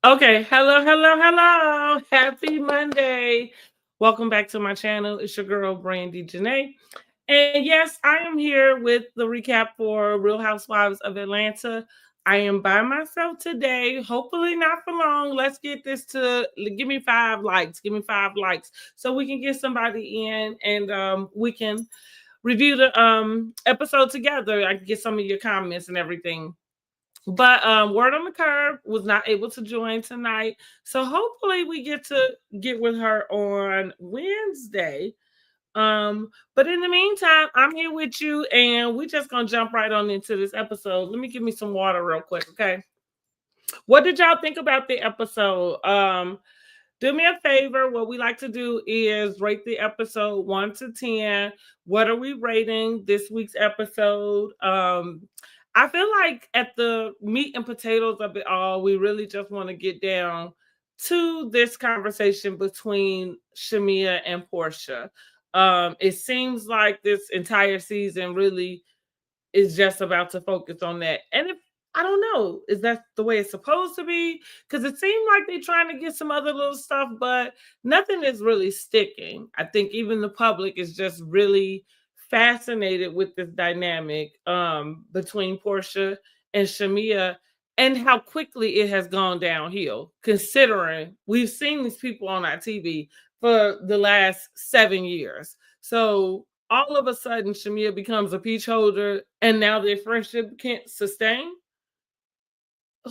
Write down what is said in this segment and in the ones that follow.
Okay, hello. Happy Monday. Welcome back to my channel. It's your girl, BRANDIJENAE. And yes, I am here with the recap for Real Housewives of Atlanta. I am by myself today. Hopefully not for long. Let's get this to give me 5 likes. Give me 5 likes so we can get somebody in and we can review the episode together. I can get some of your comments and everything. But Word on the Curb was not able to join tonight. So hopefully we get to get with her on Wednesday. But in the meantime, I'm here with you and we're just gonna jump right on into this episode. Let me give me some water real quick, okay? What did y'all think about the episode? Do me a favor. What we like to do is rate the episode 1 to 10. What are we rating this week's episode? I feel like at the meat and potatoes of it all, we really just want to get down to this conversation between Shamea and Porsha. It seems like this entire season really is just about to focus on that. And if I don't know, is that the way it's supposed to be? Because it seemed like they're trying to get some other little stuff, but nothing is really sticking. I think even the public is just really fascinated with this dynamic between Porsha and Shamea and how quickly it has gone downhill, considering we've seen these people on our TV for the last 7 years. So all of a sudden Shamea becomes a peach holder and now their friendship can't sustain.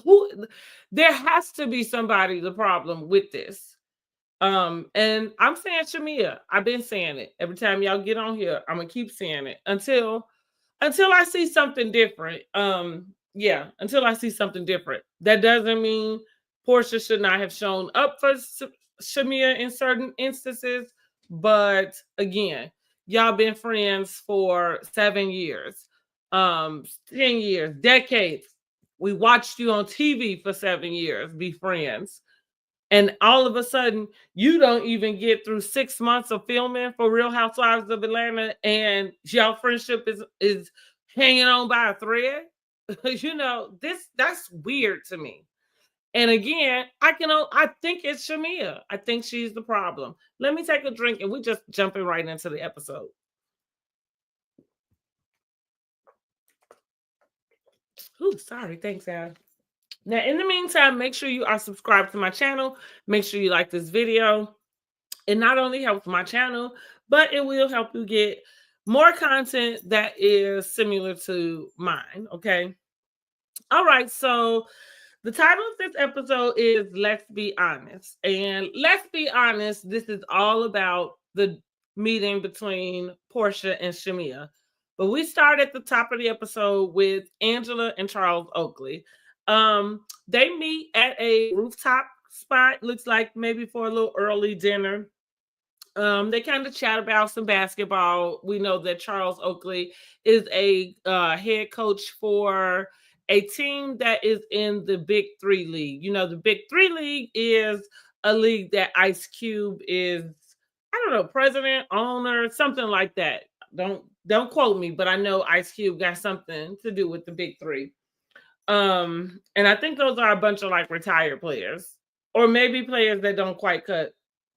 Who There has to be somebody the problem with this. And I'm saying Shamea. I've been saying it. Every time y'all get on here, I'm gonna keep saying it until I see something different. Yeah, until I see something different. That doesn't mean Porsha should not have shown up for Shamea in certain instances, but again, y'all been friends for 7 years, 10 years, decades. We watched you on TV for 7 years, be friends. And all of a sudden, you don't even get through 6 months of filming for Real Housewives of Atlanta, and y'all friendship is hanging on by a thread. That's weird to me. And again, I think it's Shamea. I think she's the problem. Let me take a drink, and we just jumping right into the episode. Ooh, sorry. Thanks, guys. Now, in the meantime, make sure you are subscribed to my channel. Make sure you like this video. It not only helps my channel, but it will help you get more content that is similar to mine. Okay. All right. So the title of this episode is Let's Be Honest. And let's be honest, this is all about the meeting between Porsha and Shamea. But we start at the top of the episode with Angela and Charles Oakley. They meet at a rooftop spot, looks like maybe for a little early dinner. They kind of chat about some basketball. We know that Charles Oakley is a head coach for a team that is in the Big Three League. You know, the Big Three League is a league that Ice Cube is, I don't know, president, owner, something like that. Don't quote me, but I know Ice Cube got something to do with the Big Three. And I think those are a bunch of like retired players, or maybe players that don't quite cut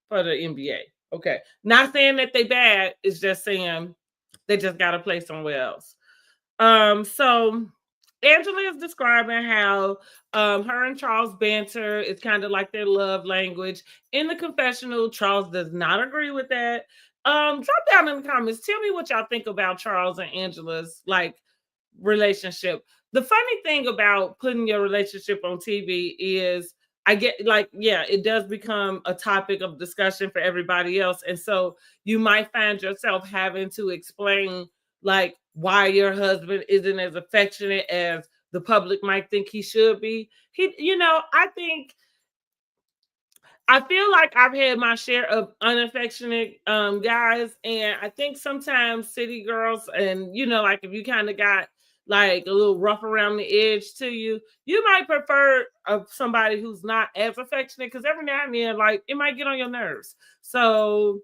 for the NBA. Okay. Not saying that they bad, it's just saying they just gotta play somewhere else. So Angela is describing how her and Charles banter is kind of like their love language. In the confessional, Charles does not agree with that. Drop down in the comments. Tell me what y'all think about Charles and Angela's like relationship. The funny thing about putting your relationship on TV is I get like, yeah, it does become a topic of discussion for everybody else. And so you might find yourself having to explain like why your husband isn't as affectionate as the public might think he should be. I feel like I've had my share of unaffectionate guys, and I think sometimes city girls, and like if you kind of got like a little rough around the edge to you, you might prefer somebody who's not as affectionate because every now and then, like it might get on your nerves. So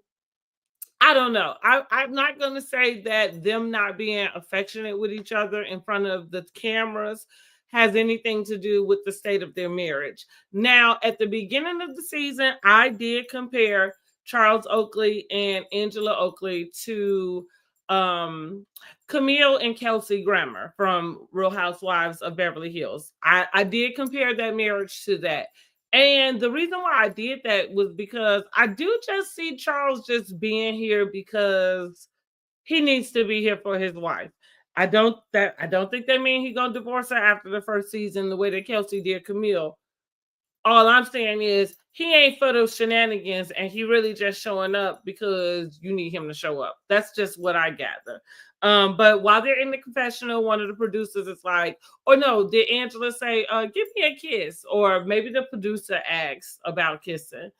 I don't know. I'm not going to say that them not being affectionate with each other in front of the cameras has anything to do with the state of their marriage. Now, at the beginning of the season, I did compare Charles Oakley and Angela Oakley to Camille and Kelsey Grammer from Real Housewives of Beverly Hills. I did compare that marriage to that. And the reason why I did that was because I do just see Charles just being here because he needs to be here for his wife. I don't think that means he's gonna divorce her after the first season the way that Kelsey did Camille. All I'm saying is he ain't for those shenanigans, and he really just showing up because you need him to show up. That's just what I gather. But while they're in the confessional, one of the producers is like, or no, did Angela say, give me a kiss? Or maybe the producer asked about kissing.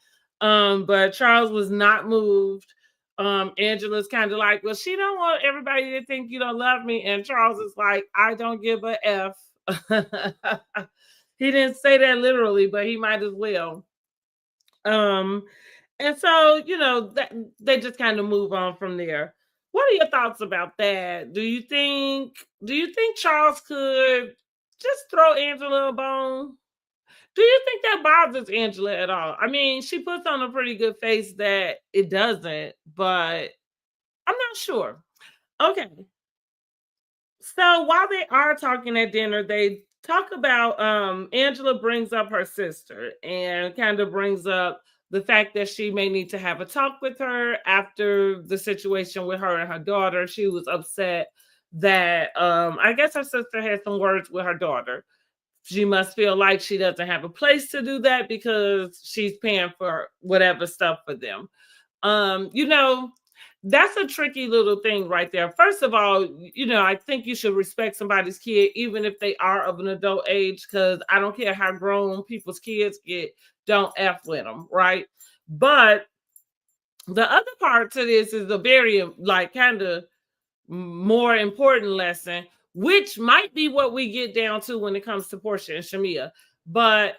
But Charles was not moved. Angela's kind of like, well, she don't want everybody to think you don't love me. And Charles is like, I don't give a F. He didn't say that literally, but he might as well. And so, that they just kind of move on from there. What are your thoughts about that? Do you think Charles could just throw Angela a bone? Do you think that bothers Angela at all? I mean, she puts on a pretty good face that it doesn't, but I'm not sure. Okay. So while they are talking at dinner, they talk about Angela brings up her sister and kind of brings up the fact that she may need to have a talk with her after the situation with her and her daughter. She was upset that I guess her sister had some words with her daughter. She must feel like she doesn't have a place to do that because she's paying for whatever stuff for them. That's a tricky little thing right there. First of all, I think you should respect somebody's kid, even if they are of an adult age, because I don't care how grown people's kids get, don't F with them, right? But the other part to this is a very, kind of more important lesson, which might be what we get down to when it comes to Porsha and Shamea. But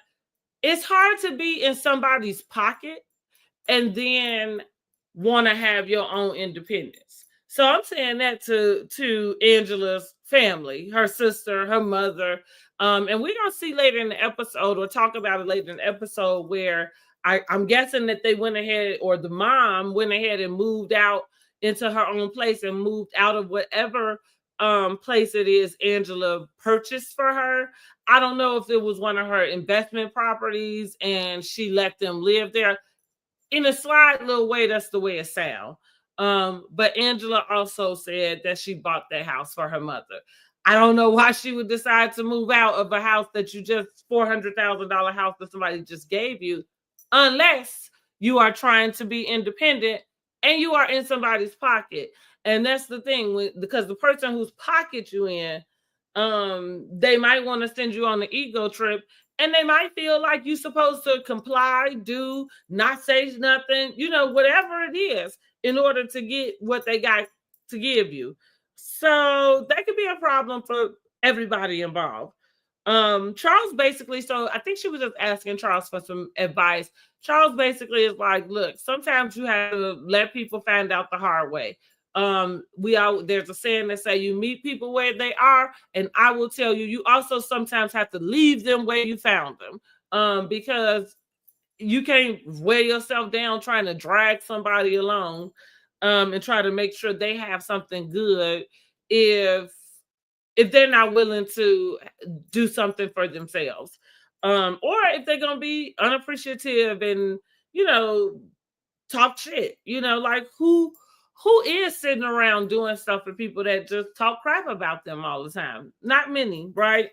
it's hard to be in somebody's pocket and then want to have your own independence. So I'm saying that to Angela's family, her sister, her mother. And we're going to see later in the episode, or talk about it later in the episode, where I'm guessing that they went ahead, or the mom went ahead and moved out into her own place and moved out of whatever place it is Angela purchased for her. I don't know if it was one of her investment properties and she let them live there. In a slight little way, that's the way it sounds. But Angela also said that she bought that house for her mother. I don't know why she would decide to move out of a house that you just $400,000 house that somebody just gave you, unless you are trying to be independent and you are in somebody's pocket. And that's the thing, because the person whose pocket you in, they might want to send you on the ego trip, and they might feel like you're supposed to comply, do, not say nothing, whatever it is, in order to get what they got to give you. So that could be a problem for everybody involved. Charles basically, so I think she was just asking Charles for some advice. Charles basically is like, look, sometimes you have to let people find out the hard way. There's a saying that say you meet people where they are, and I will tell you, you also sometimes have to leave them where you found them, because you can't wear yourself down trying to drag somebody along, and try to make sure they have something good if they're not willing to do something for themselves, or if they're gonna be unappreciative and talk shit. Like who is sitting around doing stuff for people that just talk crap about them all the time? Not many, right?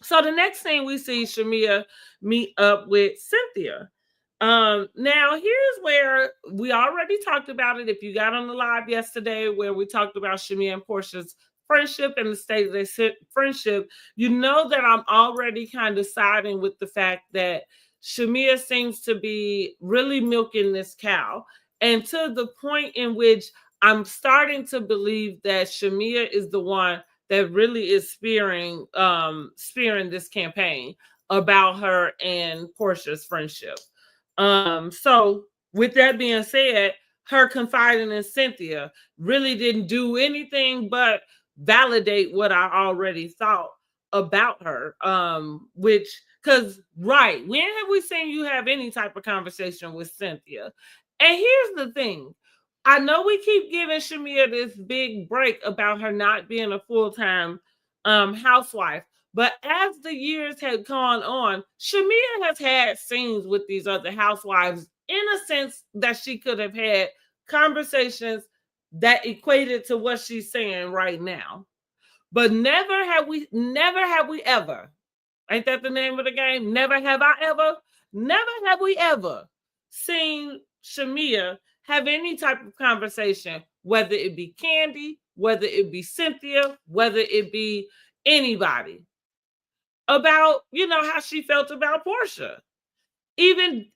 So the next thing we see Shamea meet up with Cynthia. Now here's where we already talked about it. If you got on the live yesterday where we talked about Shamea and Porsha's friendship and the state of their friendship, you know that I'm already kind of siding with the fact that Shamea seems to be really milking this cow, and to the point in which I'm starting to believe that Shamea is the one that really is spearing this campaign about her and Porsha's friendship. So with that being said, her confiding in Cynthia really didn't do anything but validate what I already thought. about her. Which, because right, when have we seen you have any type of conversation with Cynthia? And here's the thing. I know we keep giving Shamea this big break about her not being a full-time housewife, but as the years have gone on, Shamea has had scenes with these other housewives in a sense that she could have had conversations that equated to what she's saying right now. But never have we ever, ain't that the name of the game? Never have I ever, never have we ever seen Shamea have any type of conversation, whether it be Candy, whether it be Cynthia, whether it be anybody, about, how she felt about Porsha. Even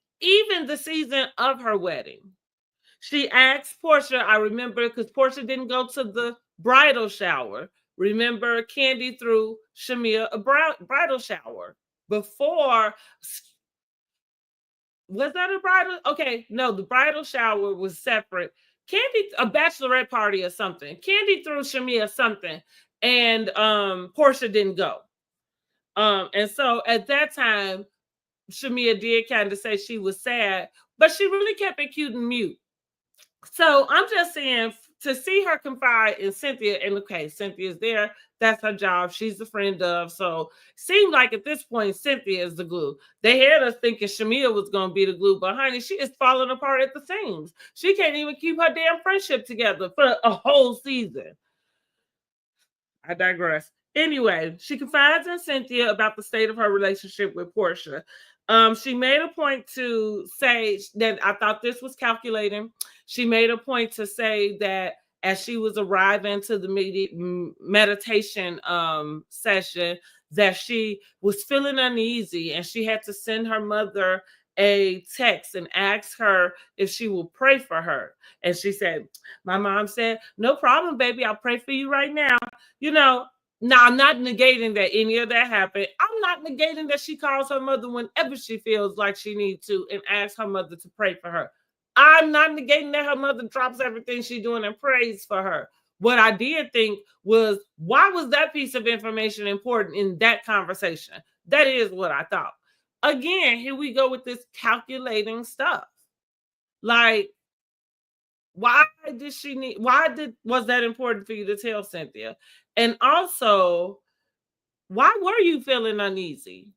the season of her wedding. She asked Porsha, I remember, because Porsha didn't go to the bridal shower. Remember, Candy threw Shamea a bridal shower before. Was that a bridal? Okay, no, the bridal shower was separate. Candy, a bachelorette party or something. Candy threw Shamea something, and Porsha didn't go. And so at that time, Shamea did kind of say she was sad, but she really kept it cute and mute. So I'm just saying, to see her confide in Cynthia, and okay, Cynthia's there. That's her job. She's the friend of. So seemed like at this point, Cynthia is the glue. They had us thinking Shamea was going to be the glue, but honey, she is falling apart at the seams. She can't even keep her damn friendship together for a whole season. I digress. Anyway, she confides in Cynthia about the state of her relationship with Porsha. She made a point to say that, I thought this was calculating. She made a point to say that as she was arriving to the meditation session, that she was feeling uneasy and she had to send her mother a text and ask her if she will pray for her. And she said, my mom said, no problem, baby. I'll pray for you right now. Now, I'm not negating that any of that happened. I'm not negating that she calls her mother whenever she feels like she needs to and asks her mother to pray for her. I'm not negating that her mother drops everything she's doing and prays for her. What I did think was, why was that piece of information important in that conversation? That is what I thought. Again, here we go with this calculating stuff. Like, why was that important for you to tell Cynthia? And also, why were you feeling uneasy?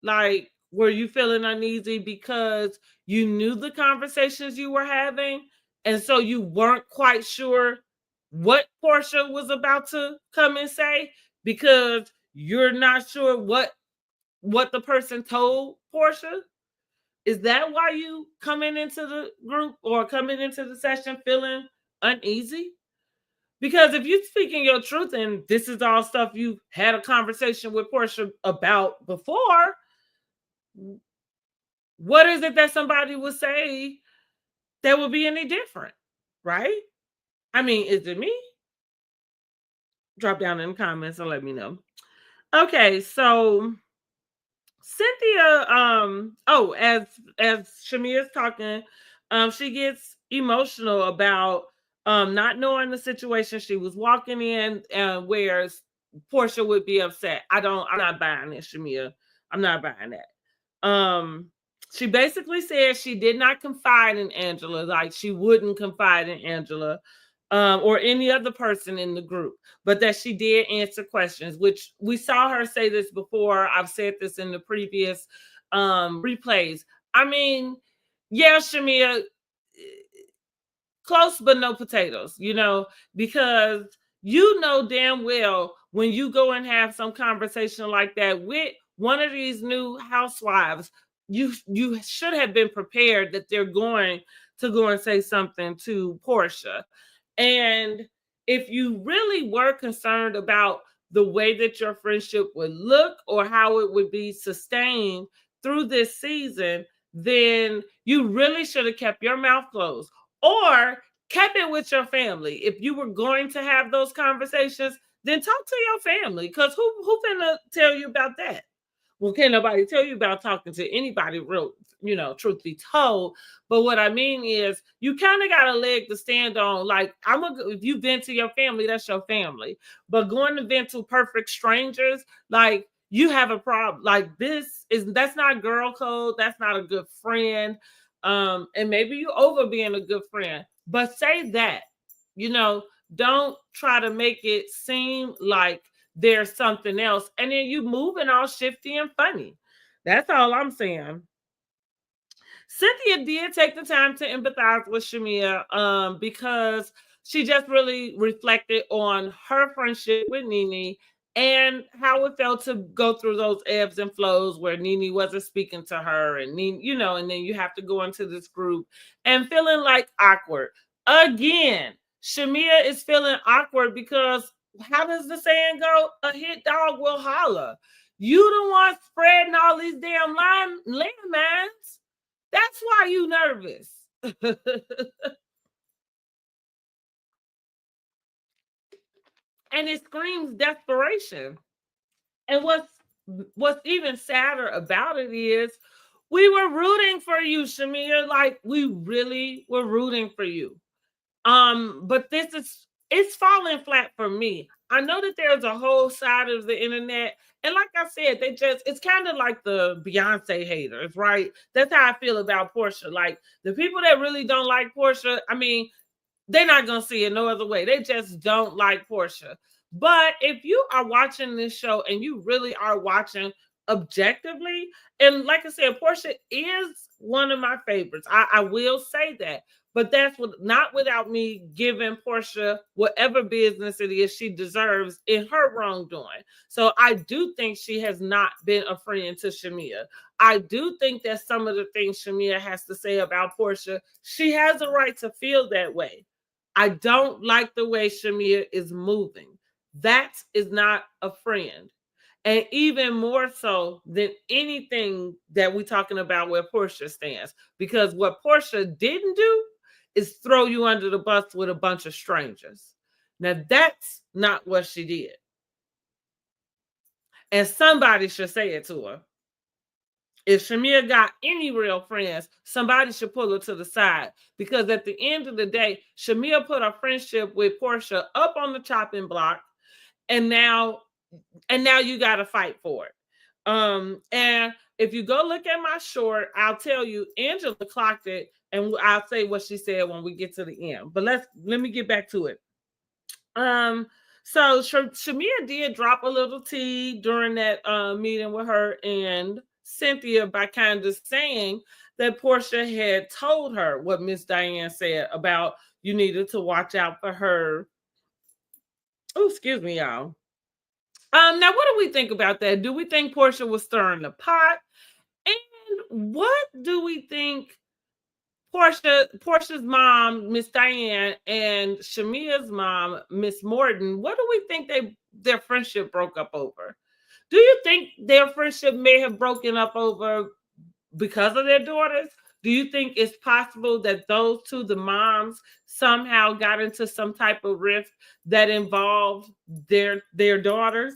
Like, were you feeling uneasy because you knew the conversations you were having, and so you weren't quite sure what Porsha was about to come and say, because you're not sure what the person told Porsha? Is that why you coming into the group or coming into the session feeling uneasy? Because if you're speaking your truth and this is all stuff you had a conversation with Porsha about before, what is it that somebody would say that would be any different, right? I mean, is it me? Drop down in the comments and let me know. Okay, so Cynthia, as Shamea's talking, she gets emotional about not knowing the situation she was walking in, where Porsha would be upset. I'm not buying it, Shamea. I'm not buying that. She basically said she did not confide in Angela, like she wouldn't confide in Angela. Or any other person in the group, but that she did answer questions, which we saw her say this before. I've said this in the previous replays. I mean, yeah, Shamea, close but no potatoes, because damn well when you go and have some conversation like that with one of these new housewives, you should have been prepared that they're going to go and say something to Porsha. And if you really were concerned about the way that your friendship would look or how it would be sustained through this season, then you really should have kept your mouth closed or kept it with your family. If you were going to have those conversations, then talk to your family, because who finna tell you about that? Well, can't nobody tell you about talking to anybody, real, truth be told. But what I mean is, you kind of got a leg to stand on. Like, if you vent to your family, that's your family. But going to vent to perfect strangers, like, you have a problem. Like, that's not girl code. That's not a good friend. And maybe you over being a good friend, but say that, you know, don't try to make it seem like there's something else, and then you moving all shifty and funny. That's all I'm saying. Cynthia did take the time to empathize with Shamea, because she just really reflected on her friendship with Nene and how it felt to go through those ebbs and flows where Nene wasn't speaking to her, and Nene, and then you have to go into this group and feeling like awkward. Again, Shamea is feeling awkward because, how does the saying go? A hit dog will holler. You the one spreading all these damn landmines. That's why you nervous. And it screams desperation. And what's even sadder about it is, we were rooting for you, Shamea. Like, we really were rooting for you. But it's falling flat for me. I know that there's a whole side of the internet, and like I said, it's kind of like the Beyonce haters, right? That's how I feel about Porsha. Like, the people that really don't like Porsha, I mean, they're not gonna see it no other way. They just don't like Porsha. But if you are watching this show and you really are watching objectively, and like I said, Porsha is one of my favorites. I will say that. But not without me giving Porsha whatever business it is she deserves in her wrongdoing. So I do think she has not been a friend to Shamea. I do think that some of the things Shamea has to say about Porsha, she has a right to feel that way. I don't like the way Shamea is moving. That is not a friend. And even more so than anything that we're talking about where Porsha stands. Because what Porsha didn't do is throw you under the bus with a bunch of strangers. Now, that's not what she did. And somebody should say it to her. If Shamea got any real friends, somebody should pull her to the side. Because at the end of the day, Shamea put her friendship with Porsha up on the chopping block, and now you got to fight for it. And if you go look at my short, I'll tell you, Angela clocked it, and I'll say what she said when we get to the end. But let me get back to it. So Shamea did drop a little tea during that meeting with her and Cynthia by kind of saying that Porsha had told her what Miss Diane said about you needed to watch out for her. Oh, excuse me, y'all. Now what do we think about that? Do we think Porsha was stirring the pot? And what do we think Porsha's mom, Miss Diane, and Shamea's mom, Miss Morton, what do we think their friendship broke up over? Do you think their friendship may have broken up over because of their daughters? Do you think it's possible that those two, the moms, somehow got into some type of rift that involved their daughters?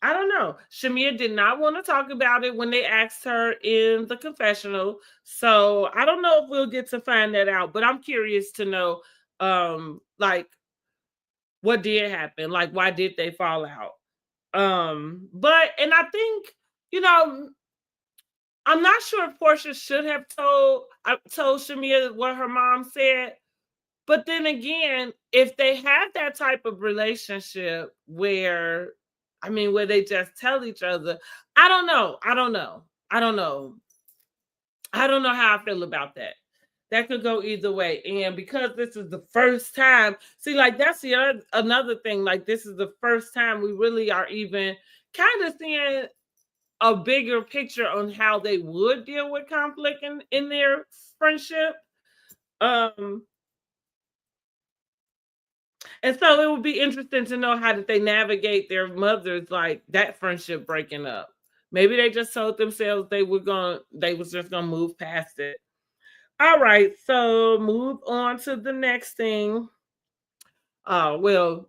I don't know. Shamea did not want to talk about it when they asked her in the confessional. So I don't know if we'll get to find that out, but I'm curious to know, like, what did happen? Like, why did they fall out? And I think, I'm not sure if Porsha should have told Shamea what her mom said. But then again, if they have that type of relationship where they just tell each other, I don't know how I feel about that. That could go either way. And because this is the first time, see, like, that's another thing. Like, this is the first time we really are even kind of seeing a bigger picture on how they would deal with conflict in their friendship. And so it would be interesting to know, how did they navigate their mothers, like, that friendship breaking up. Maybe they just told themselves they was just gonna move past it. All right, so move on to the next thing. Well,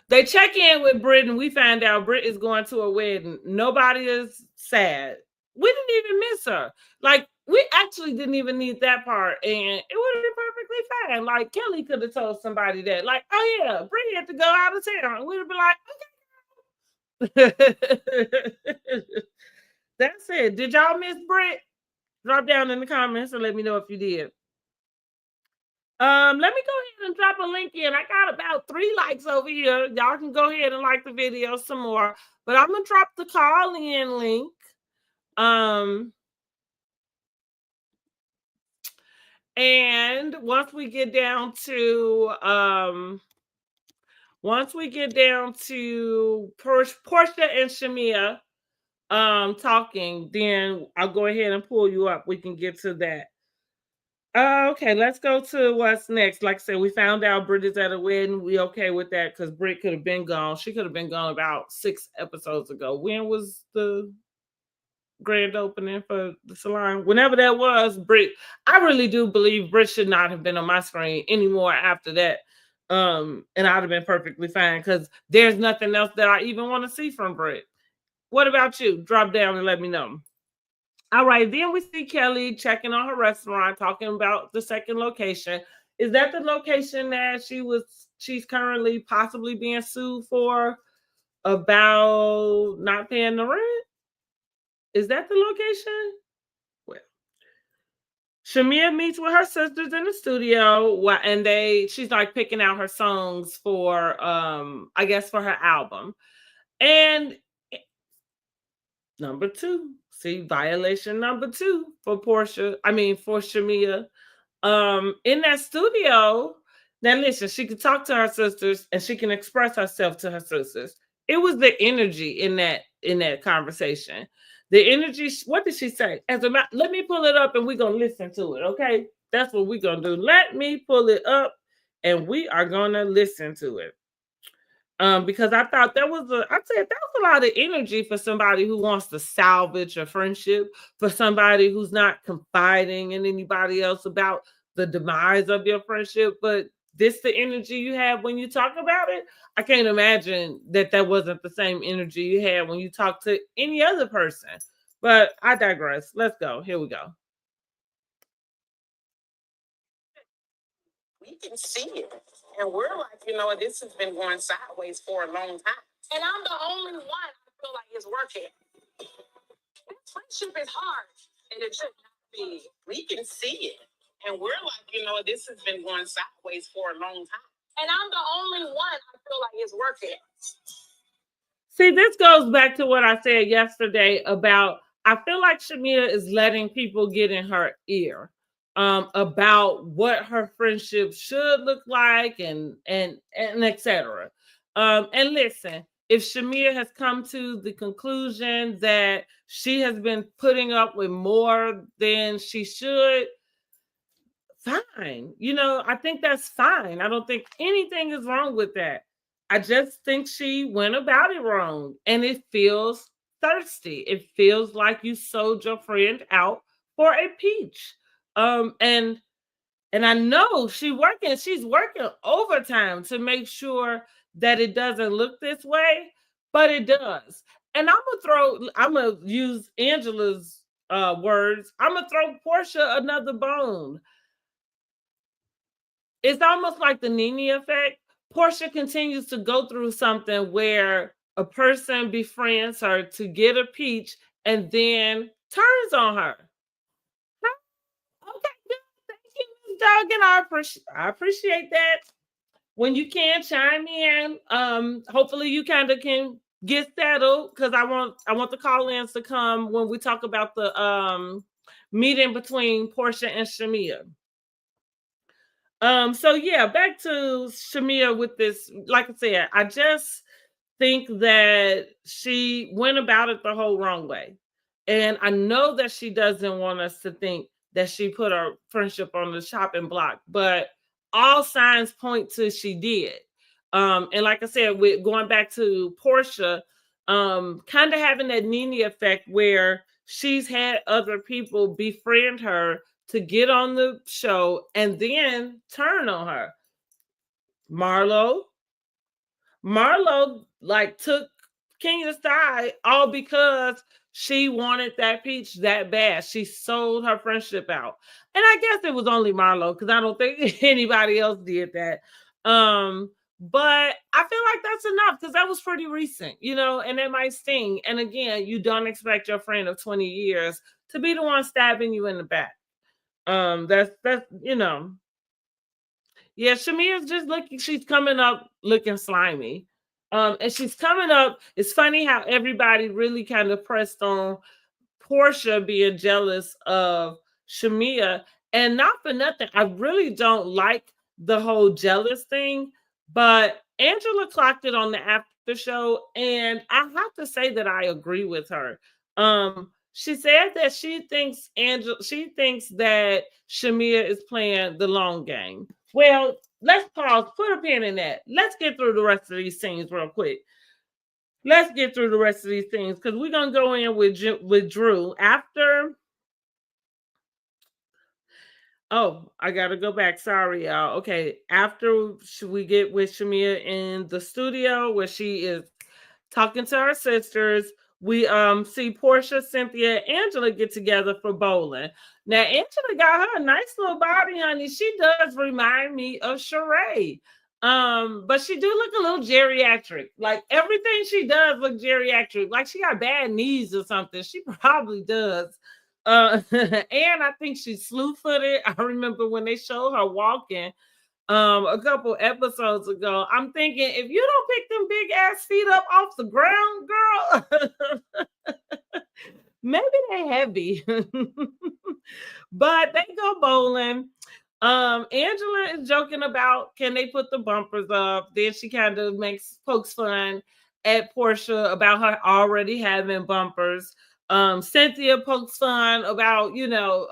They check in with Britt, and we find out Britt is going to a wedding. Nobody is sad. We didn't even miss her. Like, we actually didn't even need that part, and it would have been perfectly fine. Like, Kelly could have told somebody that, like, oh yeah, Britt had to go out of town. We'd have been like, okay. That's it. Did y'all miss Britt? Drop down in the comments and let me know if you did. Let me go ahead and drop a link in. I got about 3 likes over here. Y'all can go ahead and like the video some more. But I'm gonna drop the call in link. And once we get down to Porsha and Shamea talking, then I'll go ahead and pull you up. We can get to that. Okay, let's go to what's next. Like I said, we found out Britt is at a wedding. We okay with that because Britt could have been gone. She could have been gone about 6 episodes ago. When was the grand opening for the salon? Whenever that was, Britt. I really do believe Britt should not have been on my screen anymore after that. And I'd have been perfectly fine because there's nothing else that I even want to see from Britt. What about you? Drop down and let me know. All right, then we see Kelly checking on her restaurant, talking about the second location. Is that the location that she's currently possibly being sued for about not paying the rent? Is that the location? Well, Shamea meets with her sisters in the studio, and she's like picking out her songs for I guess for her album. And number 2. See, violation number 2 for Porsha. I mean, for Shamea. In that studio, now listen, she could talk to her sisters and she can express herself to her sisters. It was the energy in that conversation. The energy, what did she say? Let me pull it up and we're gonna listen to it. Okay. That's what we're gonna do. Let me pull it up and we are gonna listen to it. Because I thought that was a lot of energy for somebody who wants to salvage a friendship, for somebody who's not confiding in anybody else about the demise of your friendship. But this the energy you have when you talk about it. I can't imagine that wasn't the same energy you had when you talk to any other person. But I digress. Let's go. Here we go. We can see it. And we're like, this has been going sideways for a long time. And I'm the only one I feel like is working. Friendship is hard. And it should not be. We can see it. And we're like, this has been going sideways for a long time. And I'm the only one I feel like is working. See, this goes back to what I said yesterday about I feel like Shamea is letting people get in her ear. About what her friendship should look like and etc. And listen, if Shamea has come to the conclusion that she has been putting up with more than she should, fine. I think that's fine. I don't think anything is wrong with that. I just think she went about it wrong and it feels thirsty. It feels like you sold your friend out for a peach. And I know she's working overtime to make sure that it doesn't look this way, but it does. And I'm gonna use Angela's words. I'm gonna throw Porsha another bone. It's almost like the Nene effect. Porsha continues to go through something where a person befriends her to get a peach and then turns on her. Okay, good. Thank you, Ms. Duggan. I appreciate that. When you can chime in, hopefully you kind of can get settled because I want the call-ins to come when we talk about the meeting between Porsha and Shamea. So yeah, back to Shamea with this. Like I said, I just think that she went about it the whole wrong way. And I know that she doesn't want us to think that she put our friendship on the chopping block, but all signs point to she did. And like I said, with going back to Porsha, kind of having that Nene effect where she's had other people befriend her to get on the show and then turn on her. Marlo, Marlo like took Kenya's side all because she wanted that peach that bad. She sold her friendship out. And I guess it was only Marlo because I don't think anybody else did that. But I feel like that's enough because that was pretty recent, you know, and it might sting. And again, you don't expect your friend of 20 years to be the one stabbing you in the back. That's you know, yeah, Shamea's just looking, she's coming up looking slimy. And she's coming up. It's funny how everybody really kind of pressed on Porsha being jealous of Shamea. And not for nothing, I really don't like the whole jealous thing, but Angela clocked it on the after show, and I have to say that I agree with her. She said that she thinks that Shamea is playing the long game. Well, let's pause, put a pin in that. Let's get through the rest of these scenes real quick. Let's get through the rest of these things because we're gonna go in with Drew after. Oh, I gotta go back. Sorry, y'all. Okay, after we get with Shamea in the studio where she is talking to her sisters, we see Porsha, Cynthia, and Angela get together for bowling. Now Angela got her a nice little body, honey. She does remind me of Sheree. But she do look a little geriatric. Like everything she does look geriatric. Like she got bad knees or something. She probably does. And I think she's slew-footed. I remember when they showed her walking a couple episodes ago. I'm thinking, if you don't pick them big ass feet up off the ground, girl, maybe they heavy. But they go bowling. Angela is joking about can they put the bumpers up? Then she kind of pokes fun at Porsha about her already having bumpers. Cynthia pokes fun about, you know,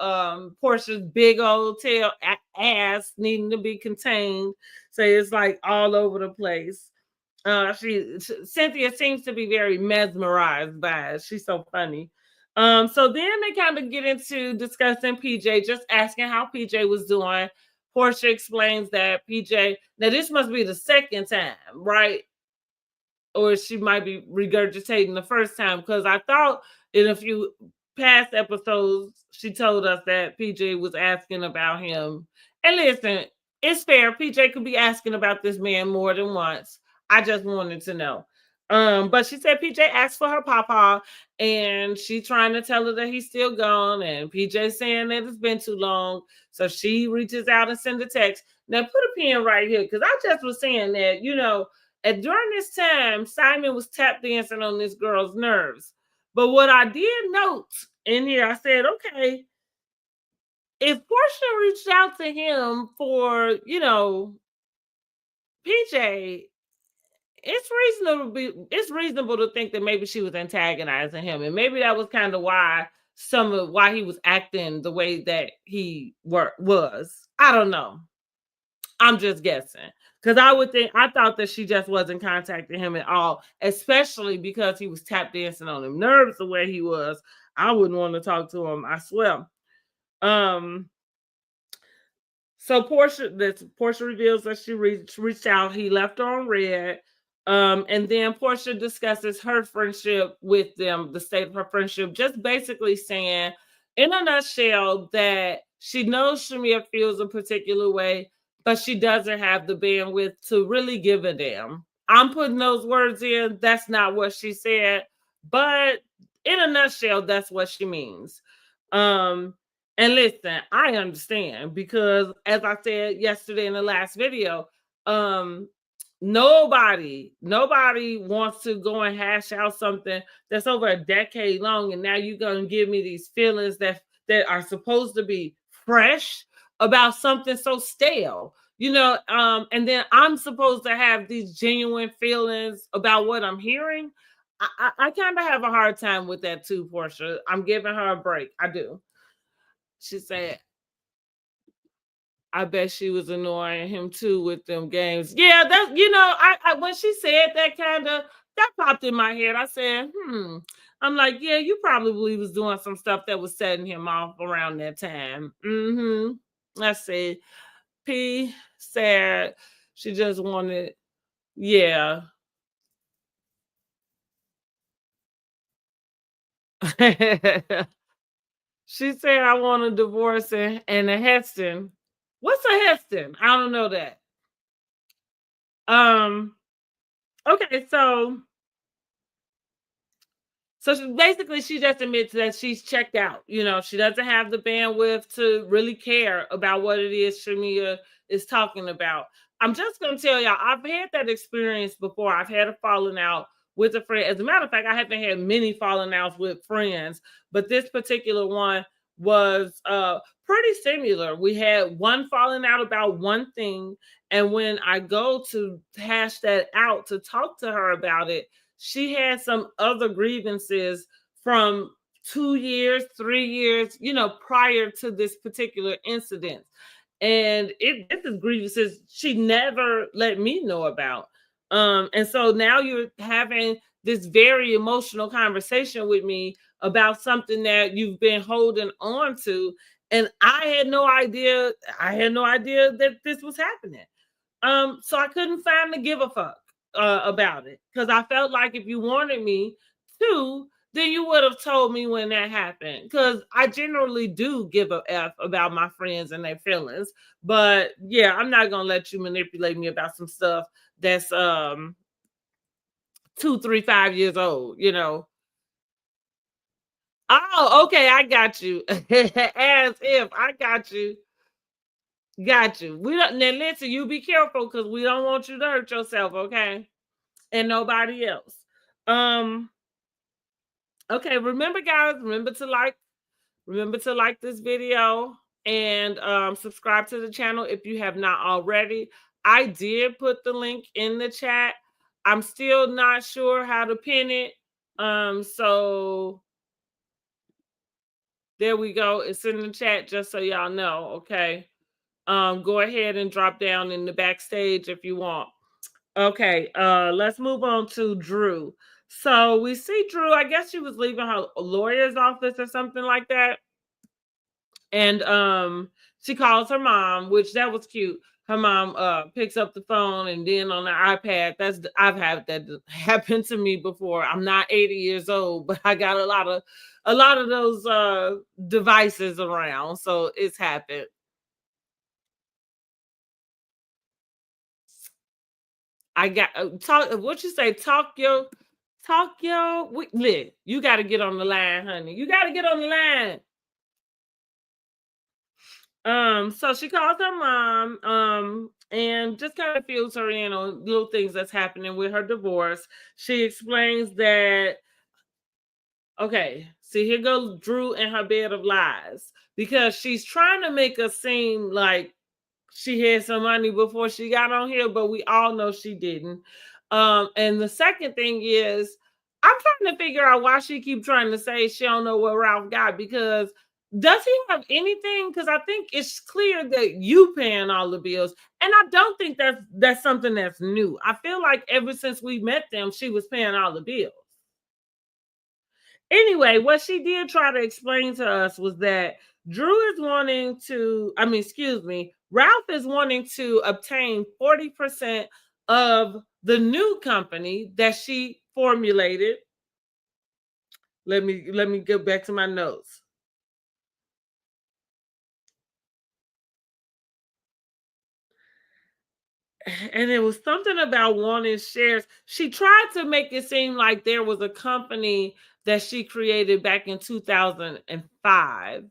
Porsha's big old tail ass needing to be contained. So it's like all over the place. Cynthia seems to be very mesmerized by it. She's so funny. So then they kind of get into discussing PJ, just asking how PJ was doing. Porsha explains that PJ, now this must be the second time, right? Or she might be regurgitating the first time because I thought in a few past episodes she told us that PJ was asking about him. And listen, it's fair. PJ could be asking about this man more than once. I just wanted to know. But she said PJ asked for her papa, and she trying to tell her that he's still gone, and PJ saying that it's been too long. So she reaches out and sends a text. Now put a pin right here because I just was saying that, you know, and during this time, Simon was tap dancing on this girl's nerves. But what I did note in here, I said, okay, if Porsha reached out to him for, you know, PJ, it's reasonable to think that maybe she was antagonizing him. And maybe that was kind of why why he was acting the way that he was. I don't know. I'm just guessing. Because I thought that she just wasn't contacting him at all, especially because he was tap dancing on him nerves the way he was. I wouldn't want to talk to him, I swear. So Porsha reveals that she reached out. He left her on red. And then Porsha discusses her friendship with them, the state of her friendship, just basically saying, in a nutshell, that she knows Shamea feels a particular way, but she doesn't have the bandwidth to really give a damn. I'm putting those words in. That's not what she said, but in a nutshell, that's what she means. And listen, I understand because as I said yesterday in the last video, nobody wants to go and hash out something that's over a decade long, and now you're going to give me these feelings that are supposed to be fresh about something so stale, you know, and then I'm supposed to have these genuine feelings about what I'm hearing. I kind of have a hard time with that too, Porsha. I'm giving her a break. I do. She said, I bet she was annoying him too with them games. Yeah, that's, you know, I when she said that, kind of that popped in my head. I said, I'm like, yeah, you probably was doing some stuff that was setting him off around that time. I said, P said she just wanted, yeah. She said, I want a divorce and a Heston. What's a Heston? I don't know that. Um, okay, so basically, she just admits that she's checked out. You know, she doesn't have the bandwidth to really care about what it is Shamea is talking about. I'm just going to tell y'all, I've had that experience before. I've had a falling out with a friend. As a matter of fact, I haven't had many falling outs with friends, but this particular one was pretty similar. We had one falling out about one thing, and when I go to hash that out to talk to her about it, she had some other grievances from 2 years, 3 years, prior to this particular incident. And this is grievances she never let me know about. And so now you're having this very emotional conversation with me about something that you've been holding on to. And I had no idea that this was happening. So I couldn't find to give a fuck about it, because I felt like if you wanted me to, then you would have told me when that happened. Because I generally do give a f about my friends and their feelings, but yeah, I'm not gonna let you manipulate me about some stuff that's 2, 3, 5 years old. Oh, okay, I got you. As if I got you. Got you. We don't now listen, you be careful because we don't want you to hurt yourself, okay? And nobody else. Um, okay, remember guys, remember to like this video and subscribe to the channel if you have not already. I did put the link in the chat. I'm still not sure how to pin it. So there we go. It's in the chat just so y'all know, okay? Go ahead and drop down in the backstage if you want. Okay, let's move on to Drew. So we see Drew, I guess she was leaving her lawyer's office or something like that. And she calls her mom, which that was cute. Her mom picks up the phone, and then on the iPad, I've had that happen to me before. I'm not 80 years old, but I got a lot of those devices around, so it's happened. I got talk. What you say? Talk your. Look, you got to get on the line, honey. You got to get on the line. So she calls her mom, and just kind of fills her in on little things that's happening with her divorce. She explains that, okay, see, here goes Drew in her bed of lies, because she's trying to make us seem like she had some money before she got on here, but we all know she didn't. And the second thing is, I'm trying to figure out why she keep trying to say she don't know what Ralph got, because does he have anything? Because I think it's clear that you paying all the bills, and I don't think that's something that's new. I feel like ever since we met them, she was paying all the bills. Anyway, what she did try to explain to us was that Ralph is wanting to obtain 40% of the new company that she formulated. Let me get back to my notes. And it was something about wanting shares. She tried to make it seem like there was a company that she created back in 2005.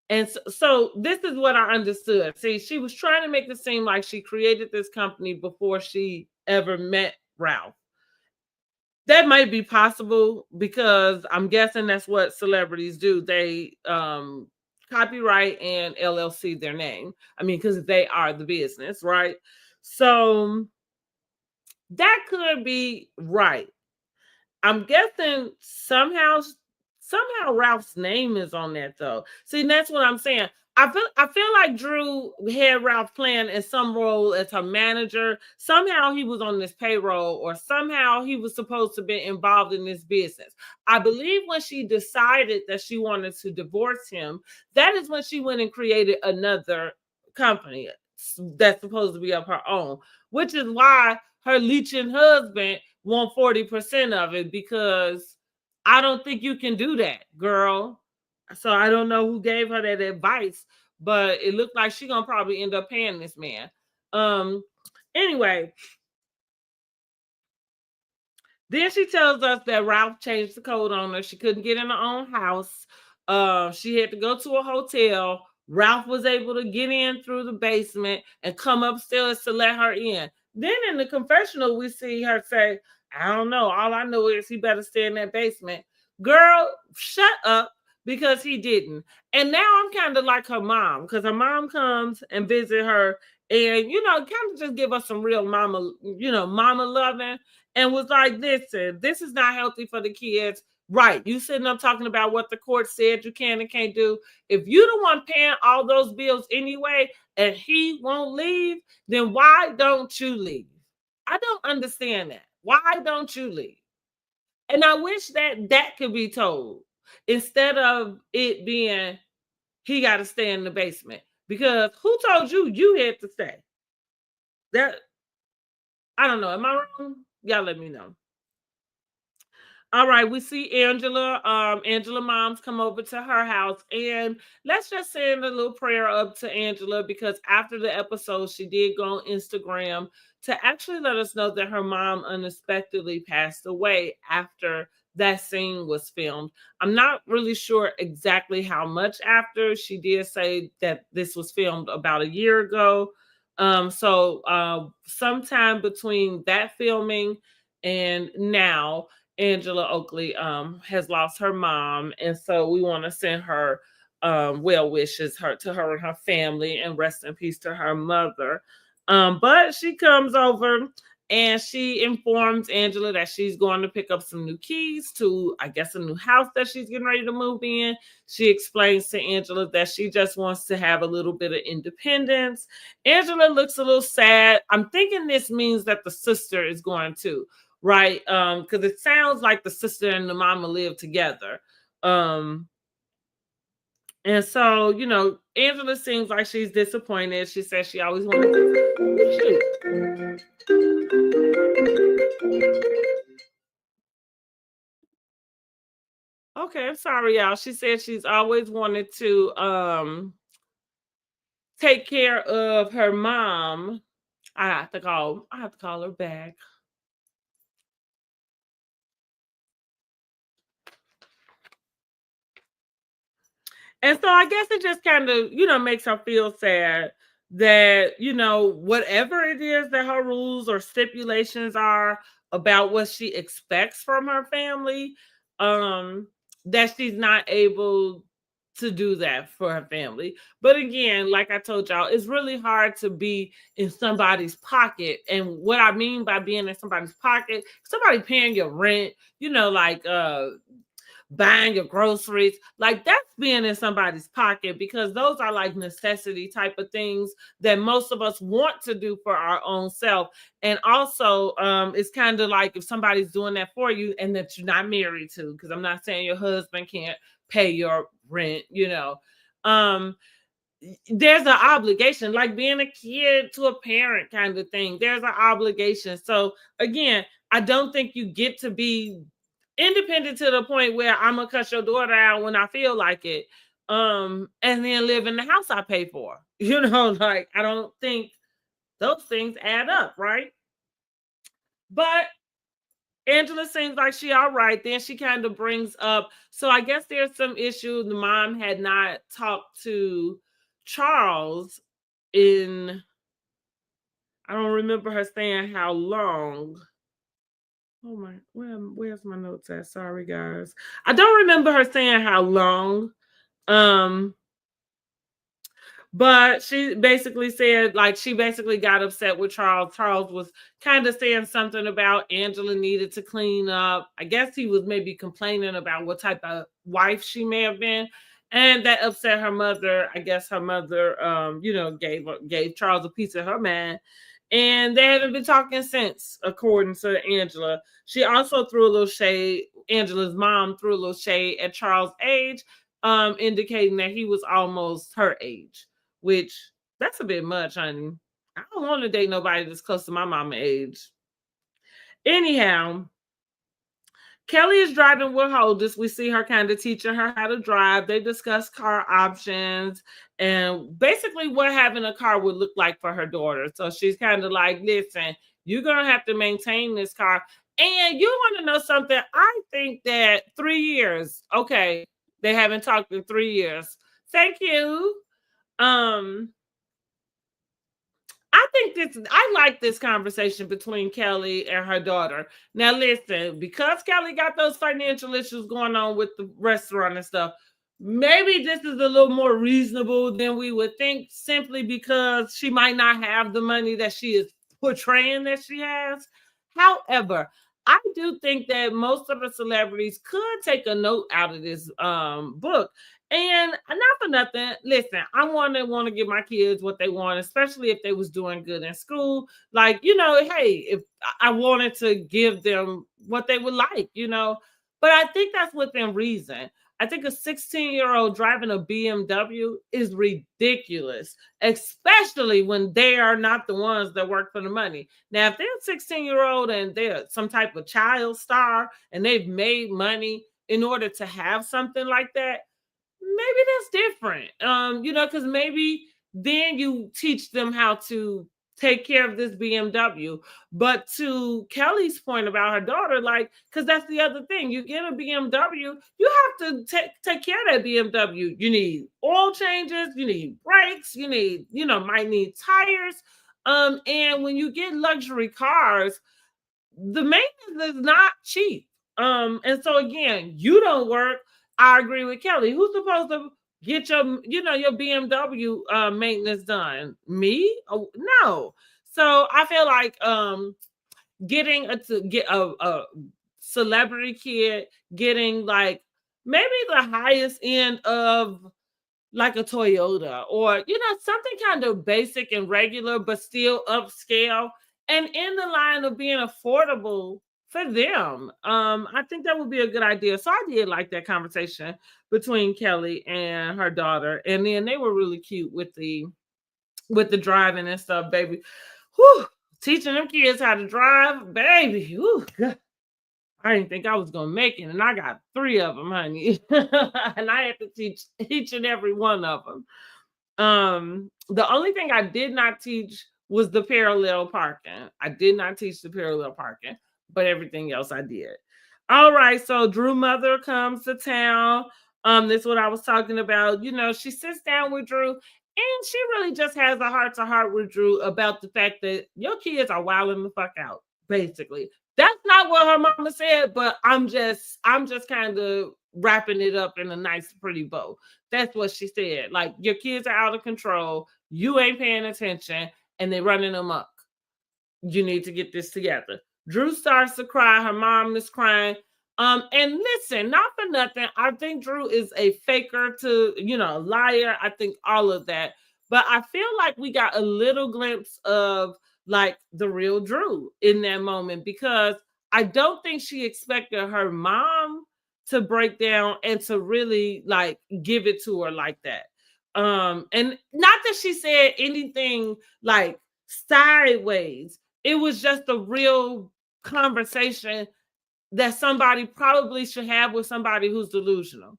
And so this is what I understood. See, she was trying to make it seem like she created this company before she ever met Ralph. That might be possible, because I'm guessing that's what celebrities do. They copyright and LLC their name. I mean, because they are the business, right? So that could be right. I'm guessing somehow Ralph's name is on that though. See, that's what I'm saying. I feel like Drew had Ralph playing in some role as her manager. Somehow he was on this payroll, or somehow he was supposed to be involved in this business. I believe when she decided that she wanted to divorce him, that is when she went and created another company that's supposed to be of her own, which is why her leeching husband want 40% of it, because I don't think you can do that, girl. So I don't know who gave her that advice, but it looked like she gonna probably end up paying this man. Anyway, then she tells us that Ralph changed the code on her. She couldn't get in her own house. She had to go to a hotel. Ralph was able to get in through the basement and come upstairs to let her in. Then in the confessional, we see her say, I don't know. All I know is he better stay in that basement. Girl, shut up, because he didn't. And now I'm kind of like her mom, because her mom comes and visit her and, kind of just give us some real mama, mama loving, and was like, listen, this is not healthy for the kids. Right. You sitting up talking about what the court said you can and can't do. If you the one paying all those bills anyway and he won't leave, then why don't you leave? I don't understand that. Why don't you leave? And I wish that could be told instead of it being he got to stay in the basement. Because who told you you had to stay? That, I don't know. Am I wrong? Y'all let me know. All right, we see Angela. Angela mom's come over to her house, and let's just send a little prayer up to Angela, because after the episode, she did go on Instagram to actually let us know that her mom unexpectedly passed away after that scene was filmed. I'm not really sure exactly how much after. She did say that this was filmed about a year ago. So sometime between that filming and now, Angela Oakley has lost her mom, and so we want to send her well wishes to her and her family, and rest in peace to her mother. But she comes over and she informs Angela that she's going to pick up some new keys to, I guess, a new house that she's getting ready to move in. She explains to Angela that she just wants to have a little bit of independence. Angela looks a little sad. I'm thinking this means that the sister is going to, right? Because it sounds like the sister and the mama live together. And so, Angela seems like she's disappointed. She says she always wanted to. Okay, I'm sorry, y'all. She said she's always wanted to take care of her mom. I have to call her back. And so I guess it just kind of, makes her feel sad that, whatever it is that her rules or stipulations are about what she expects from her family, that she's not able to do that for her family. But again, like I told y'all, it's really hard to be in somebody's pocket. And what I mean by being in somebody's pocket, somebody paying your rent, like buying your groceries, like that's being in somebody's pocket, because those are like necessity type of things that most of us want to do for our own self. And also it's kind of like if somebody's doing that for you and that you're not married to, because I'm not saying your husband can't pay your rent, there's an obligation, like being a kid to a parent kind of thing. There's an obligation. So again, I don't think you get to be independent to the point where I'm gonna cut your daughter out when I feel like it, and then live in the house I pay for. Like I don't think those things add up, right? But Angela seems like she all right. Then she kind of brings up, so I guess there's some issue. The mom had not talked to Charles in, I don't remember her saying how long. Oh my, where's my notes at? Sorry, guys. I don't remember her saying how long. Um, but she basically said, like, she basically got upset with Charles. Charles was kind of saying something about Angela needed to clean up. I guess he was maybe complaining about what type of wife she may have been. And that upset her mother. I guess her mother, gave Charles a piece of her mind. And they haven't been talking since, according to Angela. She also threw a little shade. Angela's mom threw a little shade at Charles' age, indicating that he was almost her age, which that's a bit much, honey. I don't want to date nobody that's close to my mama age. Anyhow, Kelly is driving with Holdus. We see her kind of teaching her how to drive. They discuss car options and basically what having a car would look like for her daughter. So she's kind of like, listen, you're going to have to maintain this car. And you want to know something? I think that 3 years, okay, they haven't talked in 3 years. Thank you. Um, I like this conversation between Kelly and her daughter. Now, listen, because Kelly got those financial issues going on with the restaurant and stuff, maybe this is a little more reasonable than we would think, simply because she might not have the money that she is portraying that she has. However, I do think that most of the celebrities could take a note out of this book. And not for nothing, listen, I want to give my kids what they want, especially if they was doing good in school. Like, hey, if I wanted to give them what they would like, but I think that's within reason. I think a 16-year-old driving a BMW is ridiculous, especially when they are not the ones that work for the money. Now, if they're a 16-year-old and they're some type of child star and they've made money in order to have something like that, maybe that's different. Because maybe then you teach them how to take care of this BMW. But to Kelly's point about her daughter, like, because that's the other thing. You get a BMW, you have to take care of that BMW. You need oil changes, you need brakes, you need, might need tires. And when you get luxury cars, the maintenance is not cheap. And so again, you don't work. I agree with Kelly. Who's supposed to get your BMW maintenance done? Me? Oh, no. So I feel like getting a celebrity kid, getting like maybe the highest end of like a Toyota, or something kind of basic and regular but still upscale and in the line of being affordable for them. I think that would be a good idea. So I did like that conversation between Kelly and her daughter, and then they were really cute with the driving and stuff, baby. Whew, teaching them kids how to drive, baby. Whew, God. I didn't think I was gonna make it, and I got 3 of them, honey. And I had to teach each and every one of them. The only thing I did not teach was the parallel parking. I did not teach the parallel parking, but everything else I did. All right, so Drew mother comes to town. This is what I was talking about. She sits down with Drew, and she really just has a heart to heart with Drew about the fact that your kids are wilding the fuck out, basically. That's not what her mama said, but I'm just kind of wrapping it up in a nice, pretty bow. That's what she said. Like, your kids are out of control. You ain't paying attention, and they're running amok. You need to get this together. Drew starts to cry. Her mom is crying. And listen, not for nothing, I think Drew is a faker to, a liar. I think all of that. But I feel like we got a little glimpse of like the real Drew in that moment, because I don't think she expected her mom to break down and to really like give it to her like that. And not that she said anything like sideways. It was just a real conversation that somebody probably should have with somebody who's delusional.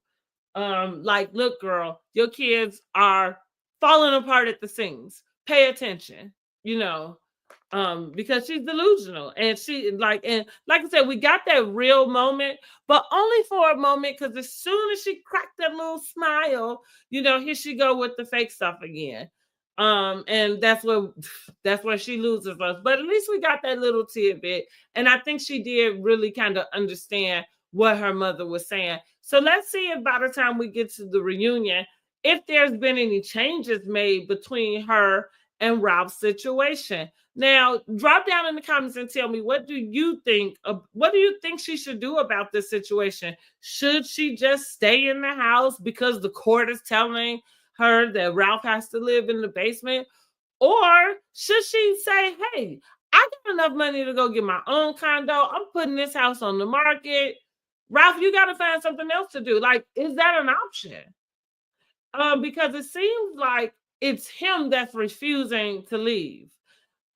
Like, look, girl, your kids are falling apart at the seams. Pay attention, because she's delusional, and and like I said, we got that real moment, but only for a moment, because as soon as she cracked that little smile, here she go with the fake stuff again. And that's where she loses us. But at least we got that little tidbit, and I think she did really kind of understand what her mother was saying. So let's see if by the time we get to the reunion, if there's been any changes made between her and Ralph's situation. Now, drop down in the comments and tell me, what do you think she should do about this situation? Should she just stay in the house because the court is telling her that Ralph has to live in the basement? Or should she say, hey, I got enough money to go get my own condo. I'm putting this house on the market. Ralph, you got to find something else to do. Like, is that an option? Because it seems like it's him that's refusing to leave.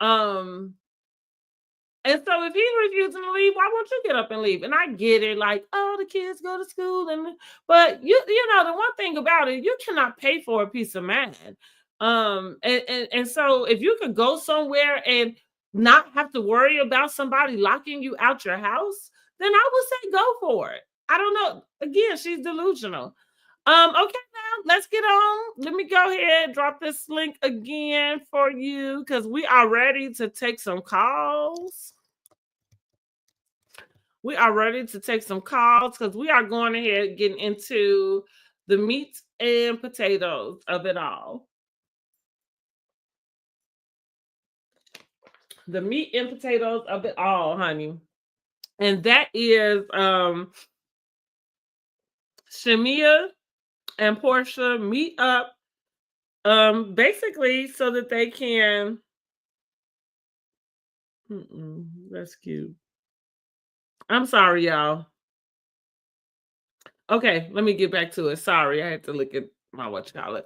Um, And so if he's refusing to leave, why won't you get up and leave? And I get it, like, oh, the kids go to school, but you know, the one thing about it, you cannot pay for a piece of mind. And so if you could go somewhere and not have to worry about somebody locking you out your house, then I would say go for it. I don't know. Again, she's delusional. Okay, now let's get on. Let me go ahead, drop this link again for you because we are ready to take some calls. We are ready to take some calls because we are going ahead getting into the meat and potatoes of it all. The meat and potatoes of it all, honey. And that is Shamea and Porsha meet up basically so that they can that's cute. I'm sorry, y'all. Okay, let me get back to it. Sorry, I had to look at my whatchamacallit.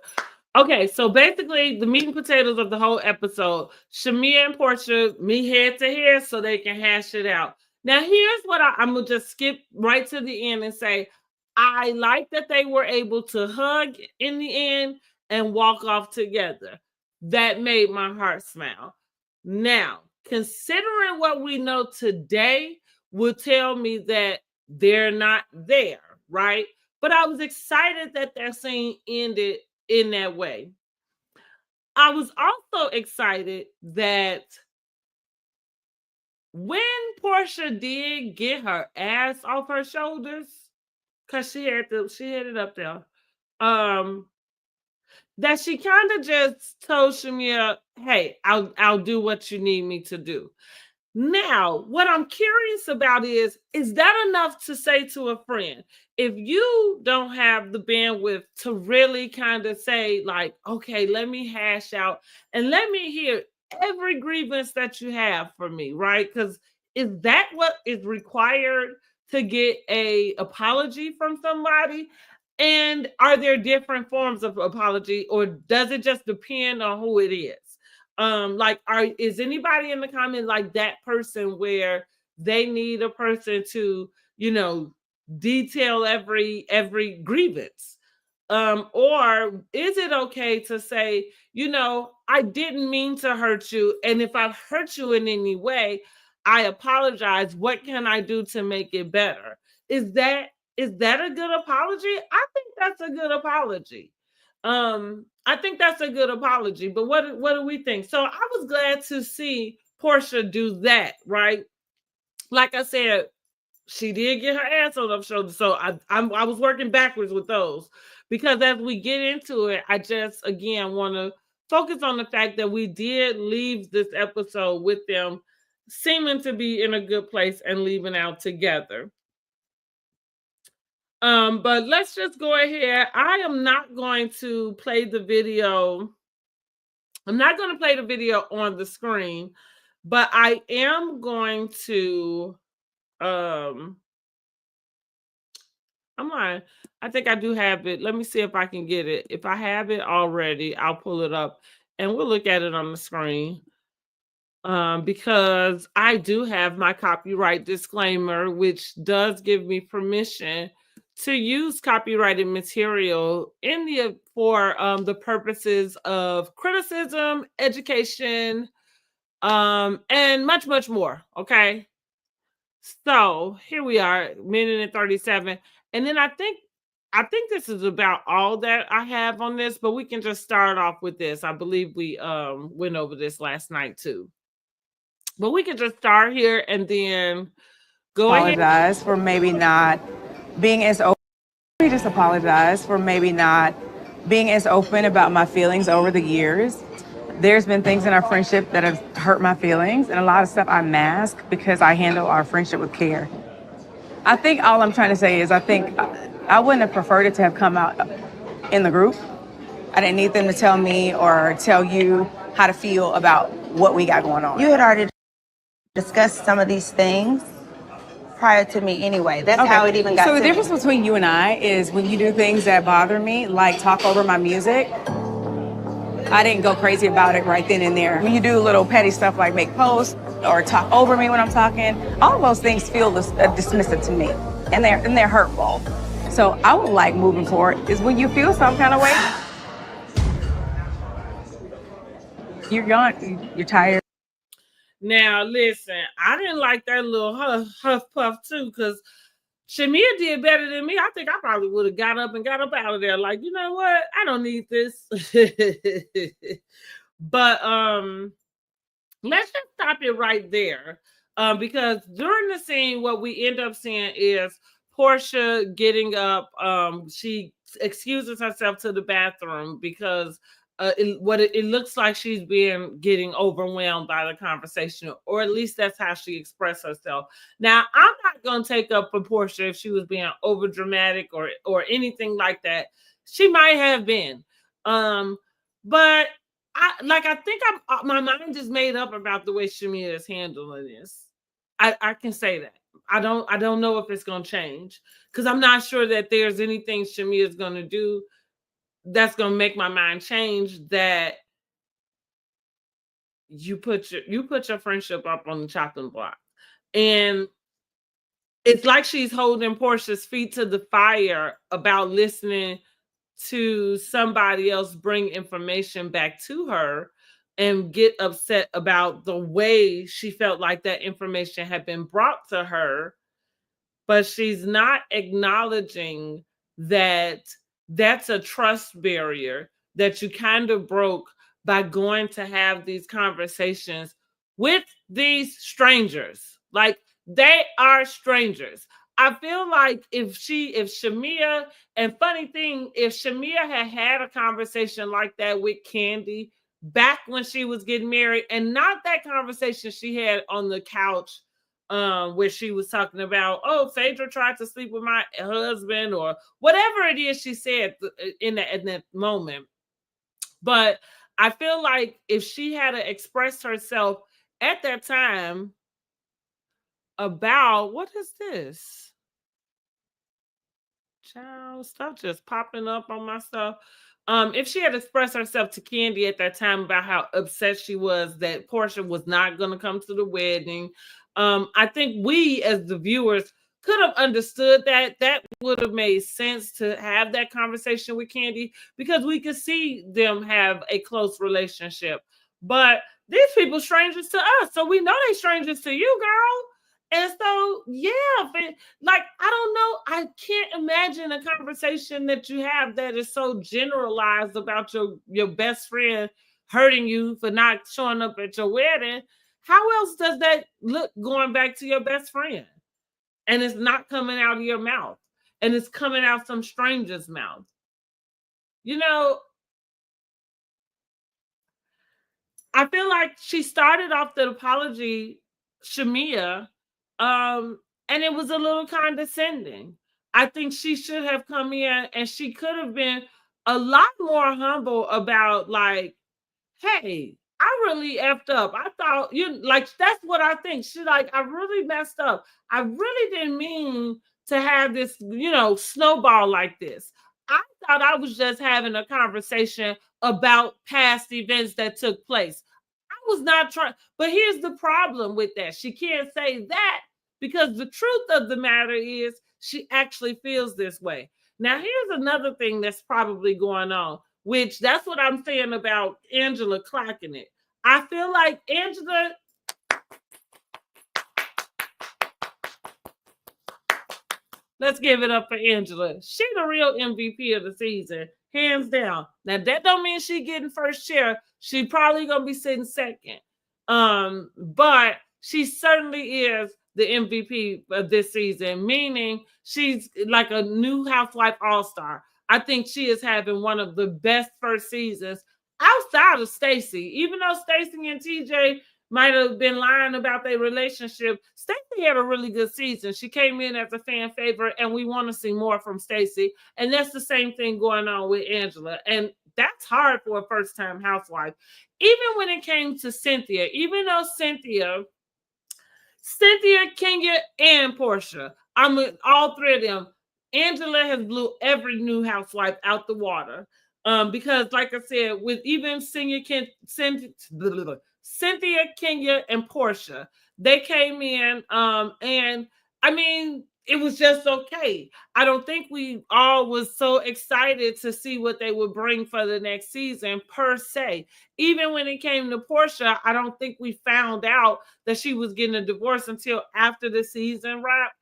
Okay, so basically the meat and potatoes of the whole episode, Shamea and Porsha meet head to head so they can hash it out. Now, here's what I'm going to just skip right to the end and say, I like that they were able to hug in the end and walk off together. That made my heart smile. Now, considering what we know today would tell me that they're not there, right? But I was excited that their scene ended in that way. I was also excited that when Porsha did get her ass off her shoulders, because she had it up there, that she kind of just told Shamea, hey, I'll do what you need me to do. Now, what I'm curious about is that enough to say to a friend? If you don't have the bandwidth to really kind of say, like, okay, let me hash out and let me hear every grievance that you have for me, right? Because is that what is required to get an apology from somebody? And are there different forms of apology, or does it just depend on who it is? Is anybody in the comment like that person where they need a person to, detail every grievance? Or is it okay to say, I didn't mean to hurt you, and if I've hurt you in any way, I apologize. What can I do to make it better? Is that a good apology? I think that's a good apology. I think that's a good apology, but what do we think? So I was glad to see Porsha do that, right? Like I said, she did get her ass on her shoulder, so I was working backwards with those, because as we get into it, I just again want to focus on the fact that we did leave this episode with them seeming to be in a good place and leaving out together. But let's just go ahead. I am not going to play the video. I'm not going to play the video on the screen, but I am going to, I'm lying. I think I do have it. Let me see if I can get it. If I have it already, I'll pull it up and we'll look at it on the screen. Because I do have my copyright disclaimer, which does give me permission to use copyrighted material for the purposes of criticism, education, and much, much more. Okay. So here we are, minute and 37. And then I think this is about all that I have on this, but we can just start off with this. I believe we went over this last night too. But we can just start here and then go ahead. Apologize for maybe not being as open. I just apologize for maybe not being as open about my feelings over the years. There's been things in our friendship that have hurt my feelings, and a lot of stuff I mask because I handle our friendship with care. I think all I'm trying to say is I think I wouldn't have preferred it to have come out in the group. I didn't need them to tell me or tell you how to feel about what we got going on. You had already discussed some of these things prior to me anyway. That's okay. How it even got So the to difference me. between you and I is when you do things that bother me, like talk over my music, I didn't go crazy about it right then and there. When you do little petty stuff like make posts or talk over me when I'm talking. All those things feel dismissive to me, and they're hurtful. So I would like moving forward is when you feel some kind of way, you're young, you're tired. Now, listen, I didn't like that little huff puff too, because Shamea did better than me. I think I probably would have got up out of there. Like, you know what? I don't need this. But let's just stop it right there. Because during the scene, what we end up seeing is Porsha getting up. She excuses herself to the bathroom because it looks like she's getting overwhelmed by the conversation, or at least that's how she expressed herself. Now, I'm not going to take up for Porsha if she was being over dramatic or anything like that. She might have been, but I think my mind is made up about the way Shamea is handling this. I can say that. I don't know if it's going to change, because I'm not sure that there's anything Shamea is going to do that's going to make my mind change, that you put your friendship up on the chopping block. And it's like she's holding Porsha's feet to the fire about listening to somebody else bring information back to her and get upset about the way she felt like that information had been brought to her. But she's not acknowledging that that's a trust barrier that you kind of broke by going to have these conversations with these strangers. Like, they are strangers. I feel like if Shamea, and funny thing, if Shamea had a conversation like that with Kandi back when she was getting married, and not that conversation she had on the couch where she was talking about, oh, Phaedra tried to sleep with my husband, or whatever it is she said in that moment. But I feel like if she had expressed herself at that time about, what is this? Child, stuff just popping up on my stuff. If she had expressed herself to Kandi at that time about how upset she was that Porsha was not going to come to the wedding, I think we as the viewers could have understood that. That would have made sense to have that conversation with Kandi, because we could see them have a close relationship. But these people strangers to us, so we know they strangers to you, girl. And so, yeah, like, I don't know. I can't imagine a conversation that you have that is so generalized about your best friend hurting you for not showing up at your wedding. How else does that look going back to your best friend? And it's not coming out of your mouth, and it's coming out some stranger's mouth. You know, I feel like she started off the apology, Shamea, and it was a little condescending. I think she should have come in and she could have been a lot more humble about, like, hey, I really effed up. I thought that's what I think. She like, I really messed up. I really didn't mean to have this, snowball like this. I thought I was just having a conversation about past events that took place. I was not trying, but here's the problem with that. She can't say that because the truth of the matter is she actually feels this way. Now, here's another thing that's probably going on, which that's what I'm saying about Angela clocking it. I feel like Angela, let's give it up for Angela. She the real MVP of the season, hands down. Now, that don't mean she getting first chair. She probably gonna be sitting second. But she certainly is the MVP of this season, meaning she's like a new housewife all-star. I think she is having one of the best first seasons outside of Stacey. Even though Stacey and TJ might have been lying about their relationship, Stacey had a really good season. She came in as a fan favorite, and we want to see more from Stacey. And that's the same thing going on with Angela. And that's hard for a first-time housewife. Even when it came to Cynthia, even though Cynthia, Kenya, and Porsha, I'm with all three of them, Angela has blew every new housewife out the water. Because, like I said, with even Cynthia Cynthia, Kenya, and Porsha. They came in, and I mean, it was just okay. I don't think we all was so excited to see what they would bring for the next season per se. Even when it came to Porsha, I don't think we found out that she was getting a divorce until after the season wrapped.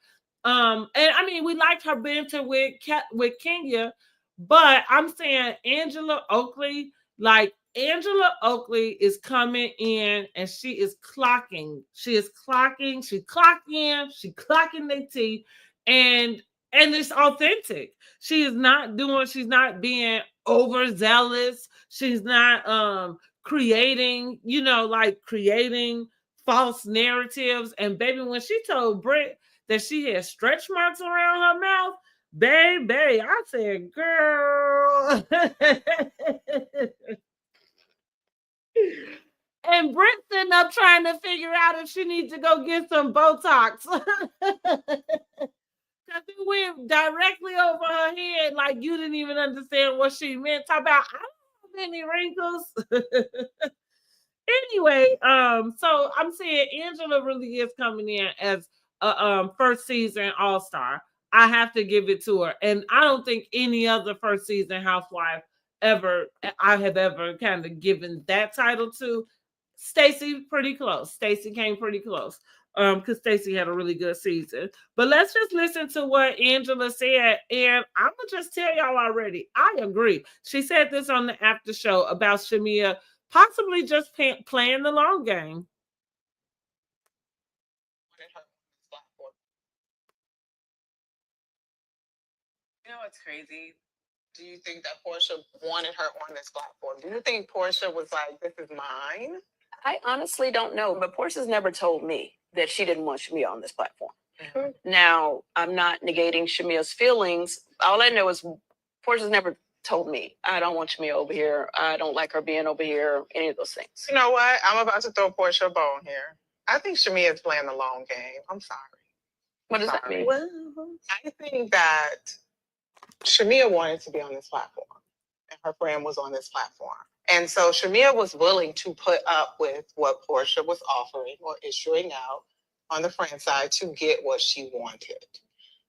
And I mean, we liked her banter with Kenya, but I'm saying Angela Oakley, like Angela Oakley is coming in and she is clocking. She is clocking. She clocked in. She clocking their teeth, and it's authentic. She is not doing. She's not being overzealous. She's not creating. Like creating false narratives. And baby, when she told Britt that she had stretch marks around her mouth, baby, I said, girl. And Britt sitting up trying to figure out if she needs to go get some Botox. Because it went directly over her head, like you didn't even understand what she meant. Talk about, I don't have any wrinkles. Anyway, so I'm saying Angela really is coming in as a first season all-star. I have to give it to her. And I don't think any other first season housewife I have ever kind of given that title to. Stacey pretty close. Stacey came pretty close. Because Stacey had a really good season. But let's just listen to what Angela said. And I'm gonna just tell y'all already, I agree. She said this on the after show about Shamea possibly just playing the long game. You know what's crazy? Do you think that Porsha wanted her on this platform? Do you think Porsha was like, this is mine? I honestly don't know, but Porsha's never told me that she didn't want Shamea on this platform. Mm-hmm. Now, I'm not negating Shamea's feelings. All I know is Porsha's never told me, I don't want Shamea over here. I don't like her being over here, any of those things. You know what? I'm about to throw Porsha a bone here. I think Shamea is playing the long game. I'm sorry. What does that mean? Well, I think that Shamea wanted to be on this platform, and her friend was on this platform. And so Shamea was willing to put up with what Porsha was offering or issuing out on the friend side to get what she wanted.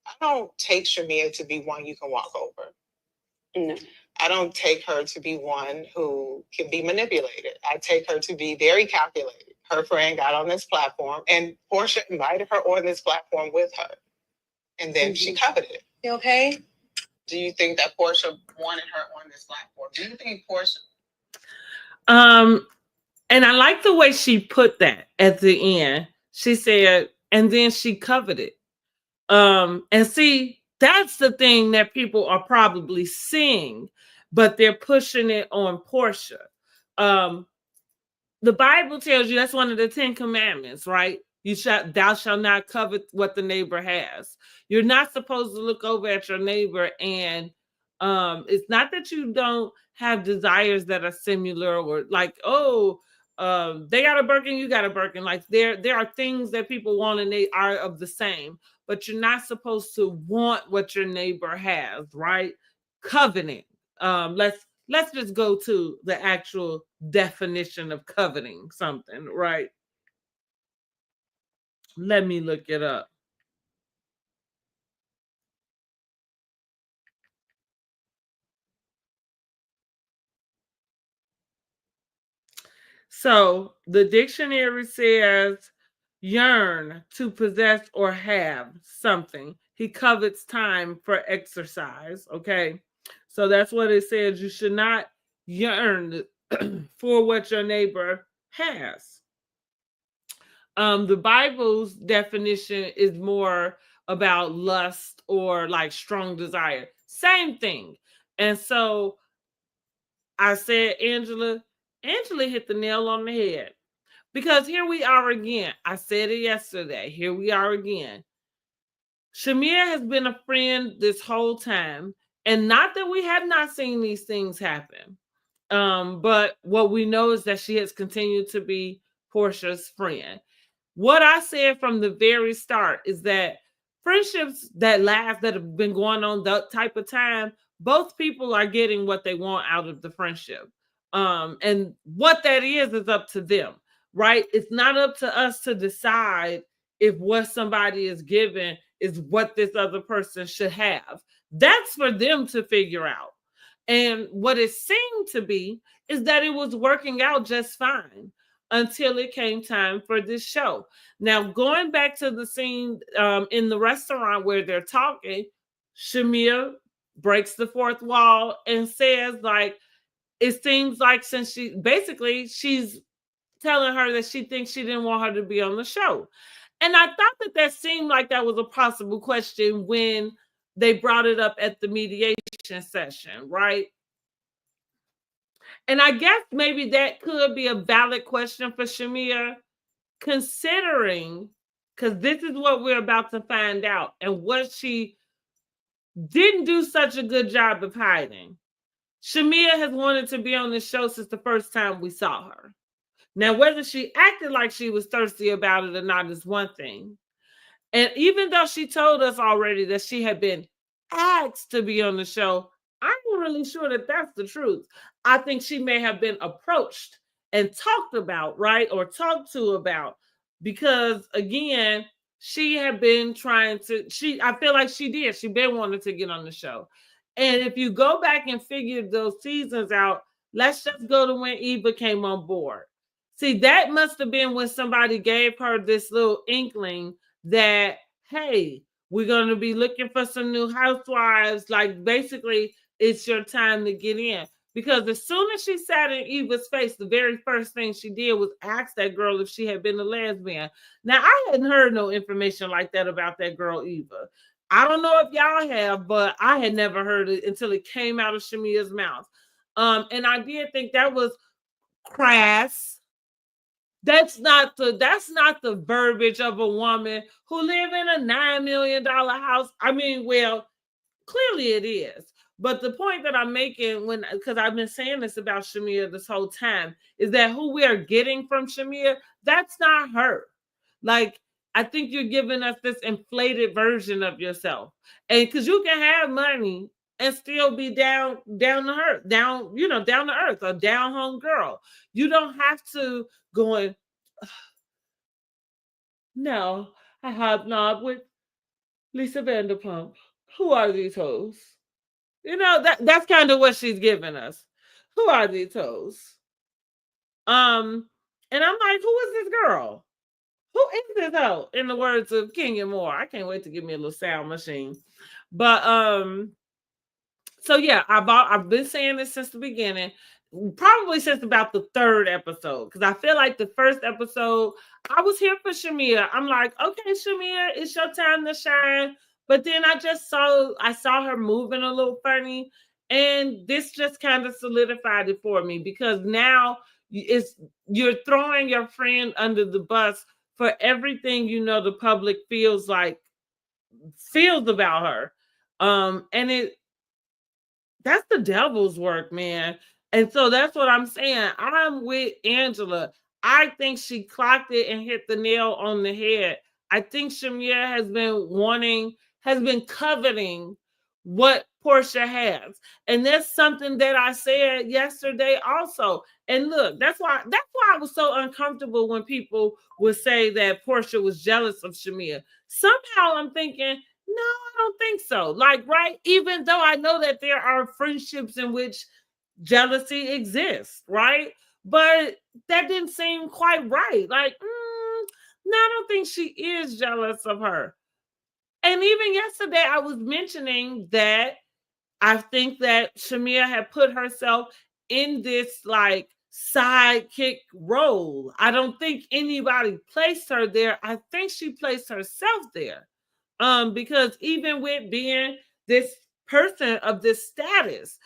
I don't take Shamea to be one you can walk over. No. I don't take her to be one who can be manipulated. I take her to be very calculated. Her friend got on this platform, and Porsha invited her on this platform with her. And then she coveted it. You okay? Do you think that Porsha wanted her on this platform? Do you think Porsha... And I like the way she put that at the end. She said, and then she covered it. And see, that's the thing that people are probably seeing, but they're pushing it on Porsha. The Bible tells you that's one of the 10 commandments, right? Thou shalt not covet what the neighbor has. You're not supposed to look over at your neighbor, and it's not that you don't have desires that are similar, or like, they got a Birkin, you got a Birkin. Like there are things that people want and they are of the same, but you're not supposed to want what your neighbor has, right? Covenant. Let's just go to the actual definition of coveting something, right? Let me look it up. So the dictionary says yearn, to possess or have something. He covets time for exercise. Okay. So that's what it says. You should not yearn for what your neighbor has. The Bible's definition is more about lust or like strong desire. Same thing. And so I said, Angela hit the nail on the head. Because here we are again. I said it yesterday. Here we are again. Shamea has been a friend this whole time. And not that we have not seen these things happen. But what we know is that she has continued to be Porsha's friend. What I said from the very start is that friendships that last, that have been going on that type of time, both people are getting what they want out of the friendship. And what that is up to them. right? It's not up to us to decide if what somebody is given is what this other person should have. That's for them to figure out. And what it seemed to be is that it was working out just fine until it came time for this show. Now, going back to the scene in the restaurant where they're talking, Shamea breaks the fourth wall and says, like, it seems like since she's telling her that she thinks she didn't want her to be on the show. And I thought that seemed like that was a possible question when they brought it up at the mediation session, right? And I guess maybe that could be a valid question for Shamea, considering, because this is what we're about to find out and what she didn't do such a good job of hiding. Shamea has wanted to be on the show since the first time we saw her. Now, whether she acted like she was thirsty about it or not is one thing. And even though she told us already that she had been asked to be on the show, I'm not really sure that that's the truth. I think she may have been approached and talked about, right? Or talked to about, because again, she had been trying to, I feel like she did. She been wanting to get on the show. And if you go back and figure those seasons out, let's just go to when Eva came on board. See, that must have been when somebody gave her this little inkling that, hey, we're going to be looking for some new housewives. Like, basically, it's your time to get in. Because as soon as she sat in Eva's face, the very first thing she did was ask that girl if she had been a lesbian. Now, I hadn't heard no information like that about that girl, Eva. I don't know if y'all have, but I had never heard it until it came out of Shamea's mouth. And I did think that was crass. That's not the verbiage of a woman who live in a $9 million house. I mean, well, clearly it is. But the point that I'm making, because I've been saying this about Shamea this whole time, is that who we are getting from Shamea, that's not her. Like, I think you're giving us this inflated version of yourself. And because you can have money and still be down to earth, down to earth, a down home girl. You don't have to go no, I hobnob with Lisa Vanderpump. Who are these hoes? That's kind of what she's giving us. Who are these hoes? And I'm like, who is this girl? Who is this hoe? In the words of King and Moore. I can't wait to give me a little sound machine. But so yeah, I've been saying this since the beginning, probably since about the third episode, because I feel like the first episode, I was here for Shamea. I'm like, okay, Shamea, it's your time to shine. But then I saw her moving a little funny, and this just kind of solidified it for me, because now you're throwing your friend under the bus for everything the public feels about her. And that's the devil's work, man. And so that's what I'm saying. I'm with Angela. I think she clocked it and hit the nail on the head. I think Shamea has been coveting what Porsha has. And that's something that I said yesterday also. And look, that's why I was so uncomfortable when people would say that Porsha was jealous of Shamea. Somehow I'm thinking, no, I don't think so. Like, right? Even though I know that there are friendships in which jealousy exists, right? But that didn't seem quite right. Like, no, I don't think she is jealous of her. And even yesterday, I was mentioning that I think that Shamea had put herself in this like sidekick role. I don't think anybody placed her there. I think she placed herself there. Because even with being this person of this status,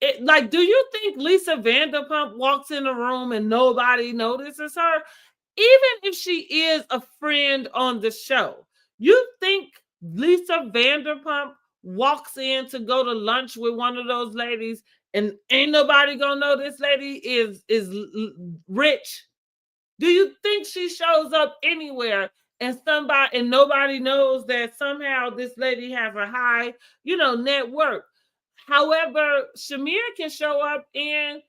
do you think Lisa Vanderpump walks in a room and nobody notices her? Even if she is a friend on the show, you think Lisa Vanderpump walks in to go to lunch with one of those ladies and ain't nobody gonna know this lady is rich? Do you think she shows up anywhere and nobody knows that somehow this lady has a high, net worth? However, Shamea can show up and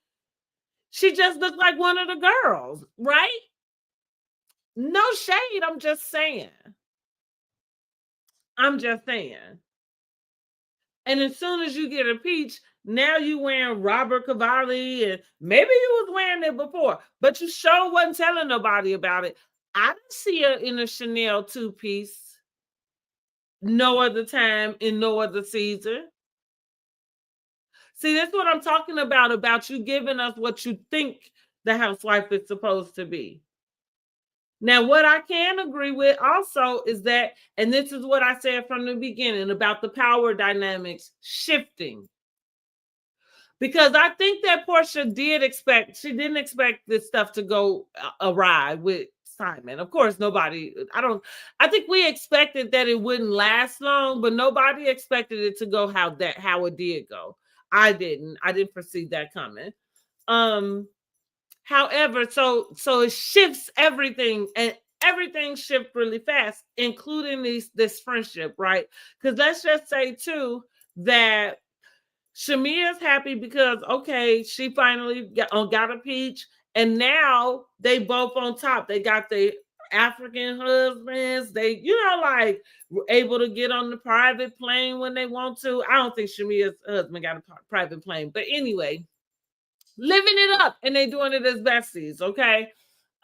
she just looks like one of the girls, right? No shade. I'm just saying. And as soon as you get a peach, now you wearing Robert Cavalli, and maybe you was wearing it before, but you sure wasn't telling nobody about it. I didn't see her in a Chanel 2-piece no other time in no other season. See, that's what I'm talking about you giving us what you think the housewife is supposed to be. Now, what I can agree with also is that, and this is what I said from the beginning about the power dynamics shifting. Because I think that Porsha she didn't expect this stuff to go awry with Simon. Of course, I think we expected that it wouldn't last long, but nobody expected it to go how it did go. I didn't foresee that coming. However, so it shifts everything, and everything shifts really fast, including this friendship, right? Because let's just say too that Shamea's happy because okay, she finally got a peach, and now they both on top. They got the African husbands. They, like were able to get on the private plane when they want to. I don't think Shamea's husband got a private plane, but anyway, living it up, and they doing it as besties. Okay,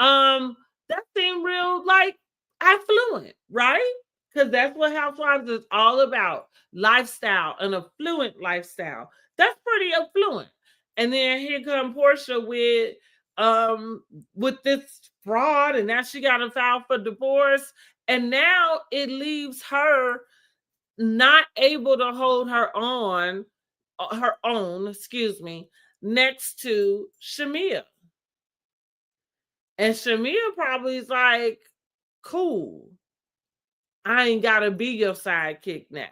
that seemed real like affluent, right? Because that's what Housewives is all about. Lifestyle, an affluent lifestyle. That's pretty affluent. And then here come Porsha with this fraud, and now she got to file for divorce. And now it leaves her not able to hold her own, next to Shamea. And Shamea probably is like, cool. I ain't got to be your sidekick now.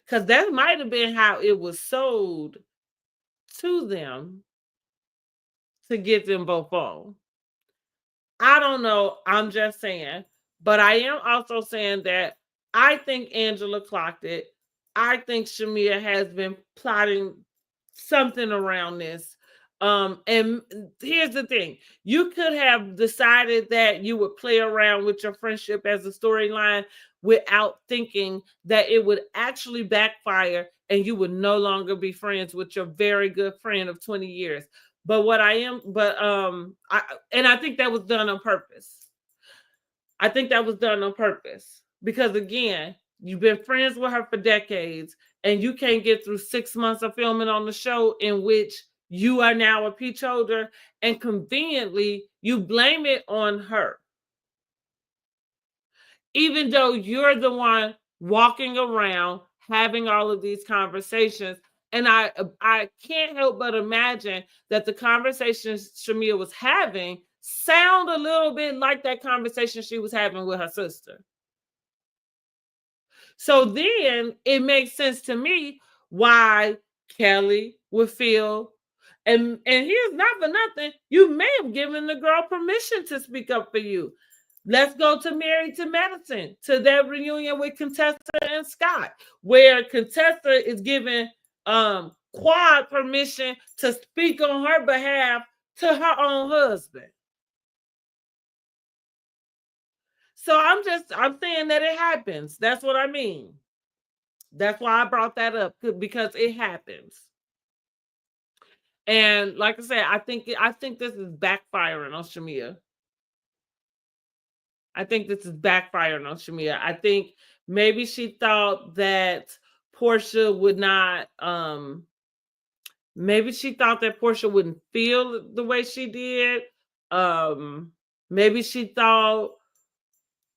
Because that might have been how it was sold to them to get them both on. I don't know. I'm just saying. But I am also saying that I think Angela clocked it. I think Shamea has been plotting something around this. And here's the thing. You could have decided that you would play around with your friendship as a storyline without thinking that it would actually backfire and you would no longer be friends with your very good friend of 20 years. I think that was done on purpose. I think that was done on purpose because again, you've been friends with her for decades and you can't get through 6 months of filming on the show in which you are now a peach holder, and conveniently you blame it on her. Even though you're the one walking around having all of these conversations. And I can't help but imagine that the conversations Shamea was having sound a little bit like that conversation she was having with her sister. So then it makes sense to me why Kelly would feel, and here's not for nothing, you may have given the girl permission to speak up for you. Let's go to Married to Medicine, to that reunion with Contessa and Scott, where Contessa is giving Quad permission to speak on her behalf to her own husband. So I'm saying that it happens. That's what I mean. That's why I brought that up, because it happens. And like I said, I think this is backfiring on Shamea. I think maybe she thought that Porsha would not, maybe she thought that Porsha wouldn't feel the way she did. Maybe she thought,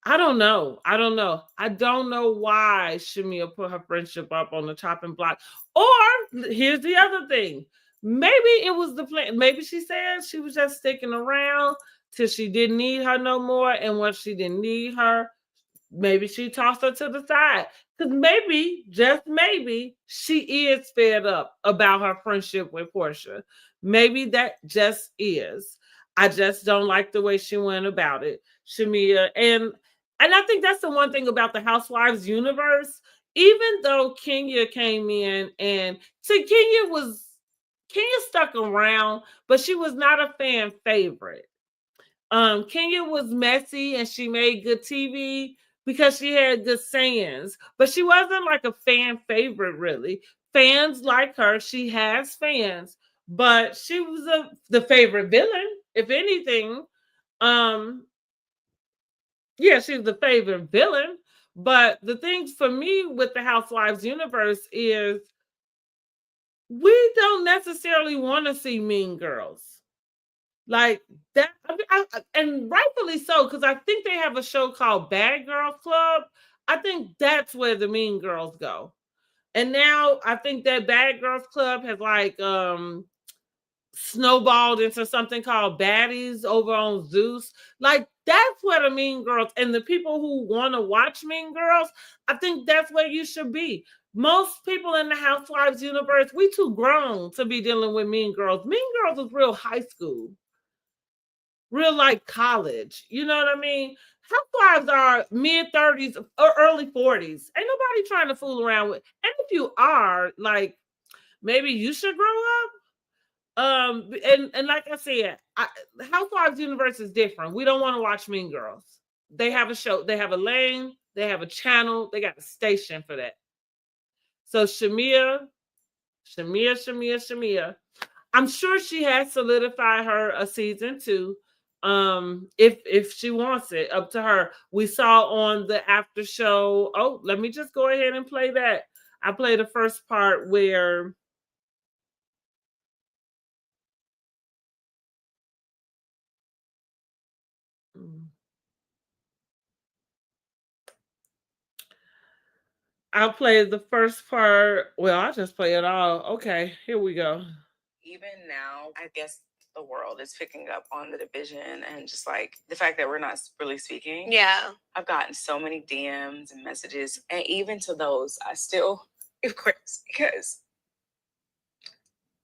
I don't know. I don't know why Shamea put her friendship up on the chopping block. Or here's the other thing. Maybe it was the plan. Maybe she said she was just sticking around till she didn't need her no more. And once she didn't need her, maybe she tossed her to the side. Because maybe, just maybe, she is fed up about her friendship with Porsha. Maybe that just is. I just don't like the way she went about it, Shamea. And I think that's the one thing about the Housewives universe. Even though Kenya came in, and Kenya was Kenya stuck around, but she was not a fan favorite. Kenya was messy and she made good TV because she had good sayings, but she wasn't like a fan favorite really. Fans like her, she has fans, but she was the favorite villain, if anything. Um, yeah, she's the favorite villain. But the thing for me with the Housewives universe is we don't necessarily want to see Mean Girls. Like that, and rightfully so, because I think they have a show called Bad Girls Club. I think that's where the Mean Girls go. And now I think that Bad Girls Club has like snowballed into something called Baddies over on Zeus. Like that's where the Mean Girls and the people who want to watch Mean Girls, I think that's where you should be. Most people in the Housewives universe, we too grown to be dealing with Mean Girls. Mean Girls was real high school, real like college. You know what I mean? Housewives are mid-30s or early 40s. Ain't nobody trying to fool around with. And if you are, like, maybe you should grow up. And like I said, Housewives universe is different. We don't want to watch Mean Girls. They have a show, they have a lane, they have a channel, they got a station for that. So Shamea. I'm sure she has solidified her a season 2. If she wants it, up to her. We saw on the after show. Oh, let me just go ahead and play that. I played the first part where I'll play the first part. Well, I'll just play it all. Okay, here we go. Even now, I guess the world is picking up on the division and just like the fact that we're not really speaking. Yeah. I've gotten so many DMs and messages, and even to those, I still give grace because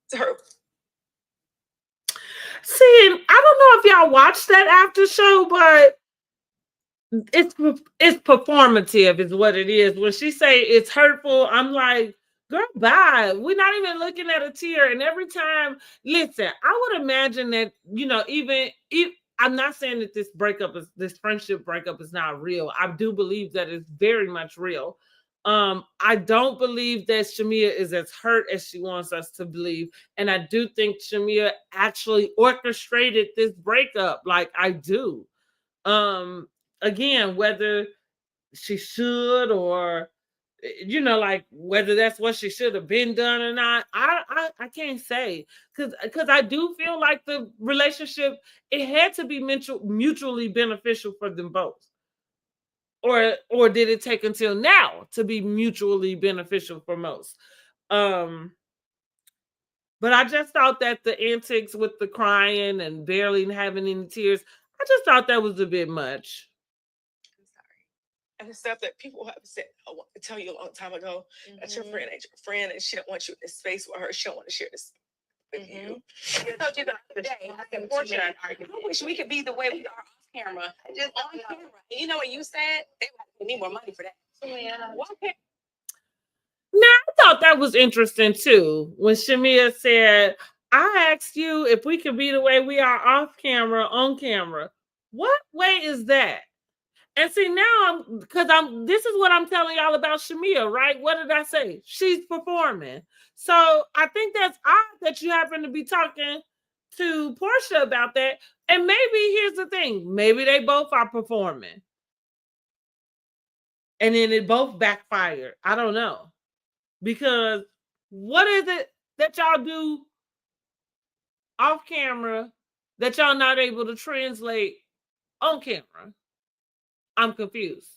it's hurtful. See, I don't know if y'all watched that after show, but it's performative is what it is. When she say it's hurtful, I'm like, girl, bye. We're not even looking at a tear. And every time, listen, I would imagine that, you know, even if I'm not saying that this friendship breakup is not real. I do believe that it's very much real. I don't believe that Shamea is as hurt as she wants us to believe. And I do think Shamea actually orchestrated this breakup. Like I do. Again, whether she should or you know, like whether that's what she should have been done or not, I can't say because I do feel like the relationship it had to be mutually beneficial for them both. Or did it take until now to be mutually beneficial for most? But I just thought that the antics with the crying and barely having any tears, I just thought that was a bit much. And the stuff that people have said, I want to tell you a long time ago, that your friend ain't your friend, and she don't want you in this space with her. She don't want to share this with you. I told you the other day, I said, Porsha, I wish we could be the way we are off camera, just on camera. And you know what you said? They would have to give me more money for that. Yeah. Now, I thought that was interesting too. When Shamea said, I asked you if we could be the way we are off camera, on camera. What way is that? And see, now this is what I'm telling y'all about Shamea, right? What did I say? She's performing. So I think that's odd that you happen to be talking to Porsha about that. And maybe here's the thing, maybe they both are performing. And then it both backfired. I don't know. Because what is it that y'all do off camera that y'all not able to translate on camera? I'm confused.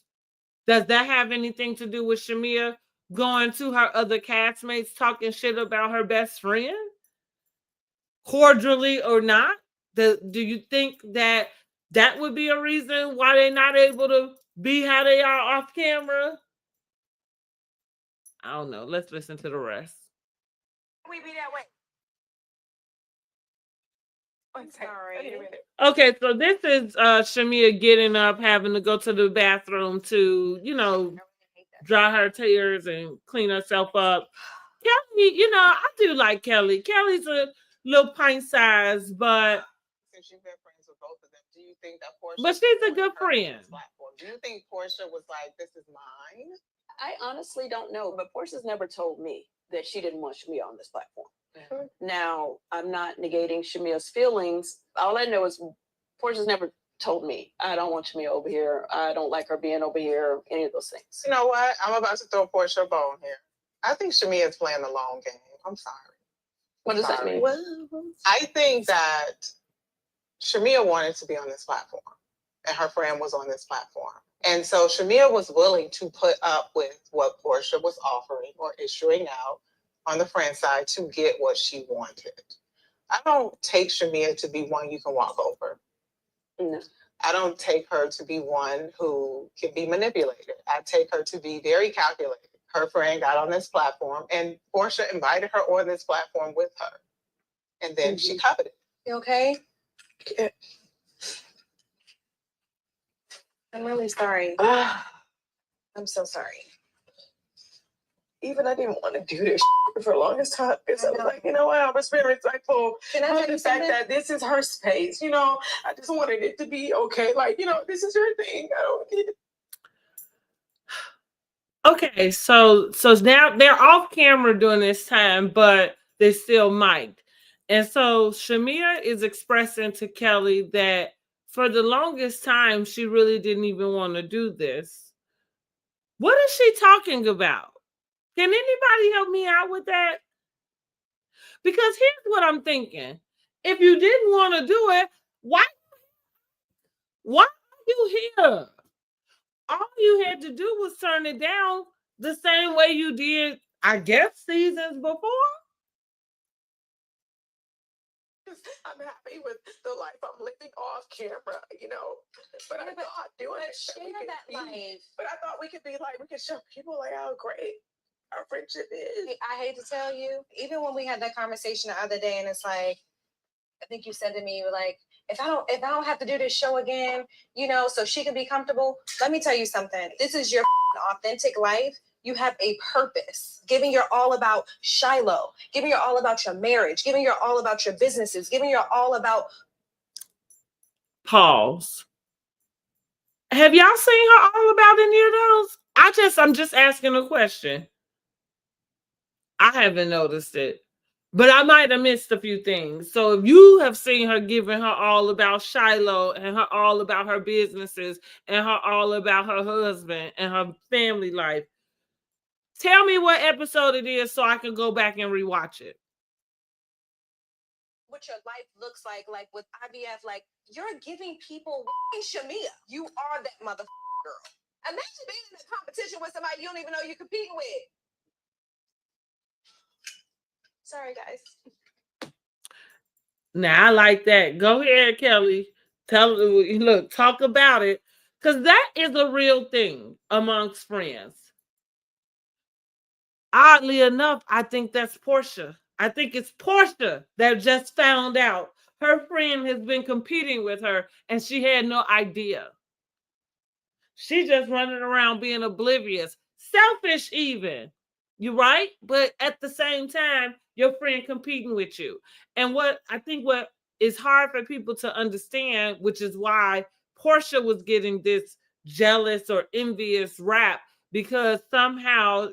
Does that have anything to do with Shamea going to her other castmates talking shit about her best friend? Cordially or not? Do you think that would be a reason why they're not able to be how they are off camera? I don't know. Let's listen to the rest. We be that way. I'm sorry. Okay, so this is Shamea getting up, having to go to the bathroom to, you know, dry her tears and clean herself up. Kelly, I do like Kelly. Kelly's a little pint size, but since you've been friends with both of them, do you think that Porsha? But she's a good friend. Do you think Porsha was like, "This is mine"? I honestly don't know, but Portia's never told me that she didn't want Shamea on this platform. Mm-hmm. Now, I'm not negating Shamea's feelings. All I know is Portia's never told me, I don't want Shamea over here. I don't like her being over here, any of those things. You know what? I'm about to throw Porsha a bone here. I think Shamea is playing the long game. I'm sorry. What does that mean? I think that Shamea wanted to be on this platform, and her friend was on this platform. And so Shamea was willing to put up with what Porsha was offering or issuing out on the friend side to get what she wanted. I don't take Shamea to be one you can walk over. No. I don't take her to be one who can be manipulated. I take her to be very calculated. Her friend got on this platform, and Porsha invited her on this platform with her. And then she coveted it. You okay? Yeah. I'm really sorry. I'm so sorry. Even I didn't want to do this for the longest time because I was like, you know what, I was very respectful for the fact that this is her space. I just wanted it to be okay. Like, this is your thing. I don't get it. Okay, so now they're off camera during this time, but they're still mic'd. And so Shamea is expressing to Kelly that for the longest time, she really didn't even want to do this. What is she talking about? Can anybody help me out with that? Because here's what I'm thinking. If you didn't want to do it, why are you here? All you had to do was turn it down the same way you did, I guess, seasons before. I'm happy with the life I'm living off camera, But I thought doing it, but I thought we could show people like how great our friendship is. I hate to tell you, even when we had that conversation the other day, and it's like, I think you said to me, like, if I don't have to do this show again, so she can be comfortable. Let me tell you something. This is your authentic life. You have a purpose. Giving your all about Shiloh. Giving your all about your marriage. Giving your all about your businesses. Giving your all about. Pause. Have y'all seen her all about any of those? I'm just asking a question. I haven't noticed it, but I might have missed a few things. So if you have seen her giving her all about Shiloh and her all about her businesses and her all about her husband and her family life, tell me what episode it is so I can go back and rewatch it. What your life looks like with IVF, like you're giving people Shamea. You are that mother girl. Imagine being in a competition with somebody you don't even know you're competing with. Sorry, guys. Now I like that. Go ahead, Kelly. Talk about it. Because that is a real thing amongst friends. Oddly enough, I think that's Porsha. I think it's Porsha that just found out her friend has been competing with her and she had no idea. She's just running around being oblivious, selfish even. You're right, but at the same time, your friend competing with you. And what is hard for people to understand, which is why Porsha was getting this jealous or envious rap, because somehow,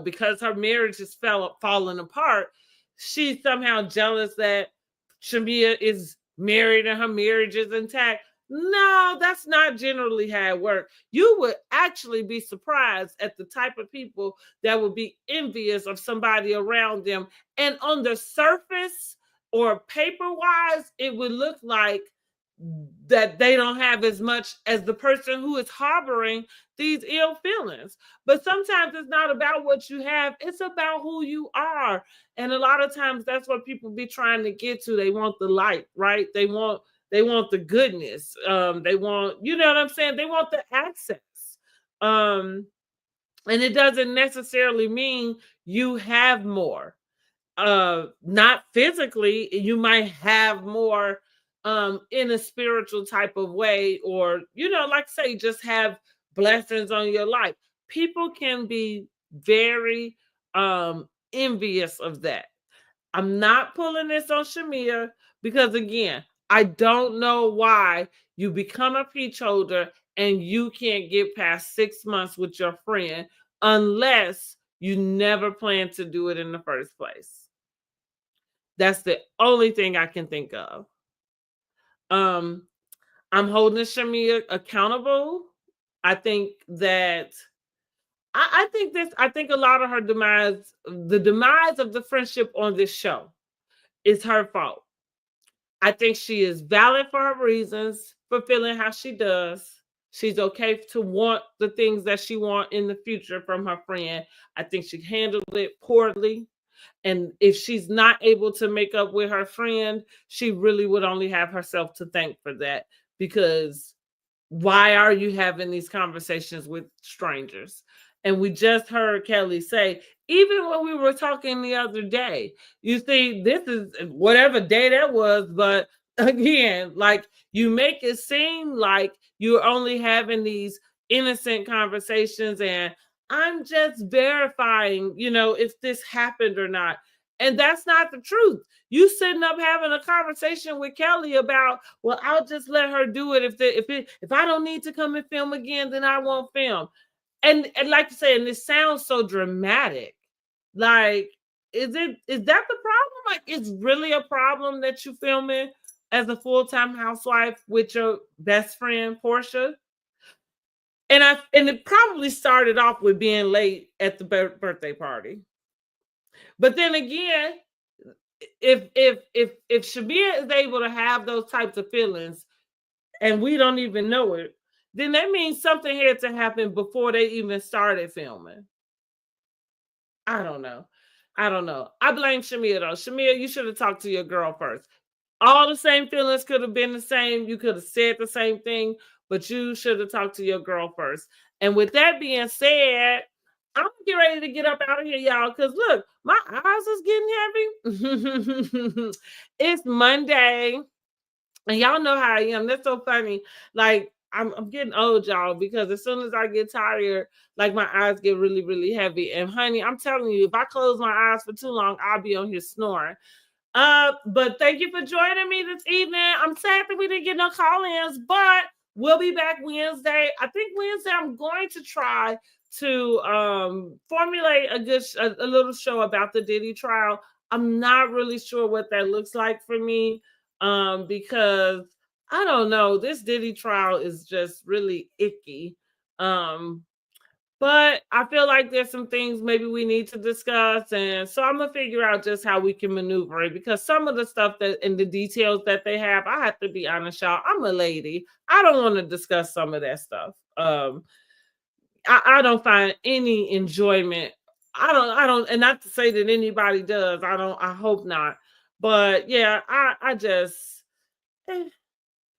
because her marriage is falling apart, she's somehow jealous that Shamea is married and her marriage is intact. No, that's not generally how it works. You would actually be surprised at the type of people that would be envious of somebody around them. And on the surface or paper-wise, it would look like that they don't have as much as the person who is harboring these ill feelings. But sometimes it's not about what you have, it's about who you are. And a lot of times that's what people be trying to get to. They want the light, right? They want the goodness. They want, you know what I'm saying? They want the access. And it doesn't necessarily mean you have more. Not physically, you might have more in a spiritual type of way, or, like say, just have blessings on your life. People can be very envious of that. I'm not pulling this on Shamea because, again, I don't know why you become a peach holder and you can't get past 6 months with your friend unless you never plan to do it in the first place. That's the only thing I can think of. I'm holding Shamea accountable. I think that I think a lot of her demise, the demise of the friendship on this show, is her fault. I think she is valid for her reasons for feeling how she does. She's okay to want the things that she wants in the future from her friend. I think she handled it poorly. And if she's not able to make up with her friend, she really would only have herself to thank for that. Because why are you having these conversations with strangers? And we just heard Kelly say, even when we were talking the other day, you see, this is whatever day that was, but again, like, you make it seem like you're only having these innocent conversations and I'm just verifying, if this happened or not. And that's not the truth. You sitting up having a conversation with Kelly about, well, I'll just let her do it. If I don't need to come and film again, then I won't film. And like you said, and it sounds so dramatic. Like, is that the problem? Like, it's really a problem that you filming as a full-time housewife with your best friend Porsha? And it probably started off with being late at the birthday party. But then again, if Shamea is able to have those types of feelings and we don't even know it, then that means something had to happen before they even started filming. I don't know. I blame Shamea though. Shamea, you should have talked to your girl first. All the same feelings could have been the same. You could have said the same thing, but you should have talked to your girl first. And with that being said, I'm getting ready to get up out of here, y'all, because look, my eyes is getting heavy. It's Monday, and y'all know how I am. That's so funny. Like, I'm getting old, y'all, because as soon as I get tired, like, my eyes get really, really heavy. And honey, I'm telling you, if I close my eyes for too long, I'll be on here snoring. But thank you for joining me this evening. I'm sad that we didn't get no call-ins, but we'll be back Wednesday. I think Wednesday I'm going to try to formulate a little show about the Diddy trial. I'm not really sure what that looks like for me, because I don't know. This Diddy trial is just really icky. But I feel like there's some things maybe we need to discuss. And so I'm going to figure out just how we can maneuver it, because some of the stuff that and the details that they have, I have to be honest, y'all, I'm a lady. I don't want to discuss some of that stuff. I don't find any enjoyment. I don't, and not to say that anybody does. I hope not. But yeah, I just,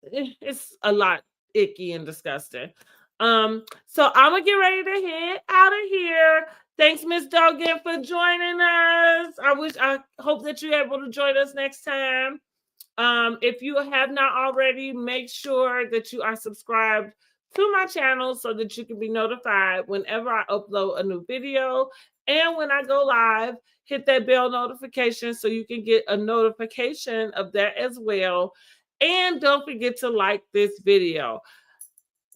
it's a lot icky and disgusting. So I'm gonna get ready to head out of here. Thanks, Miss Doggett, for joining us. I hope that you're able to join us next time. If you have not already, make sure that you are subscribed to my channel so that you can be notified whenever I upload a new video. And when I go live, hit that bell notification so you can get a notification of that as well. And don't forget to like this video.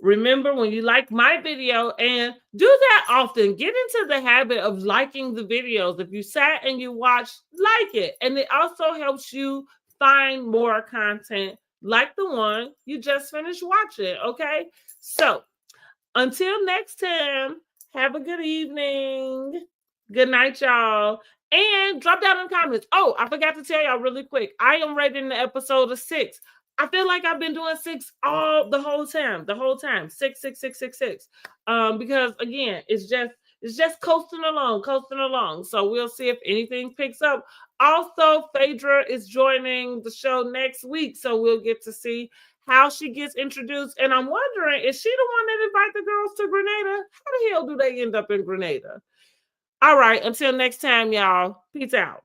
Remember, when you like my video, and do that often, get into the habit of liking the videos. If you sat and you watched, like it. And it also helps you find more content like the one you just finished watching, okay? So, until next time, have a good evening. Good night, y'all. And drop down in the comments. Oh, I forgot to tell y'all really quick. I am rating the episode of 6. I feel like I've been doing 6 the whole time. 6. Because again, it's just coasting along. So we'll see if anything picks up. Also, Phaedra is joining the show next week, so we'll get to see how she gets introduced. And I'm wondering, is she the one that invited the girls to Grenada? How the hell do they end up in Grenada? All right, until next time, y'all. Peace out.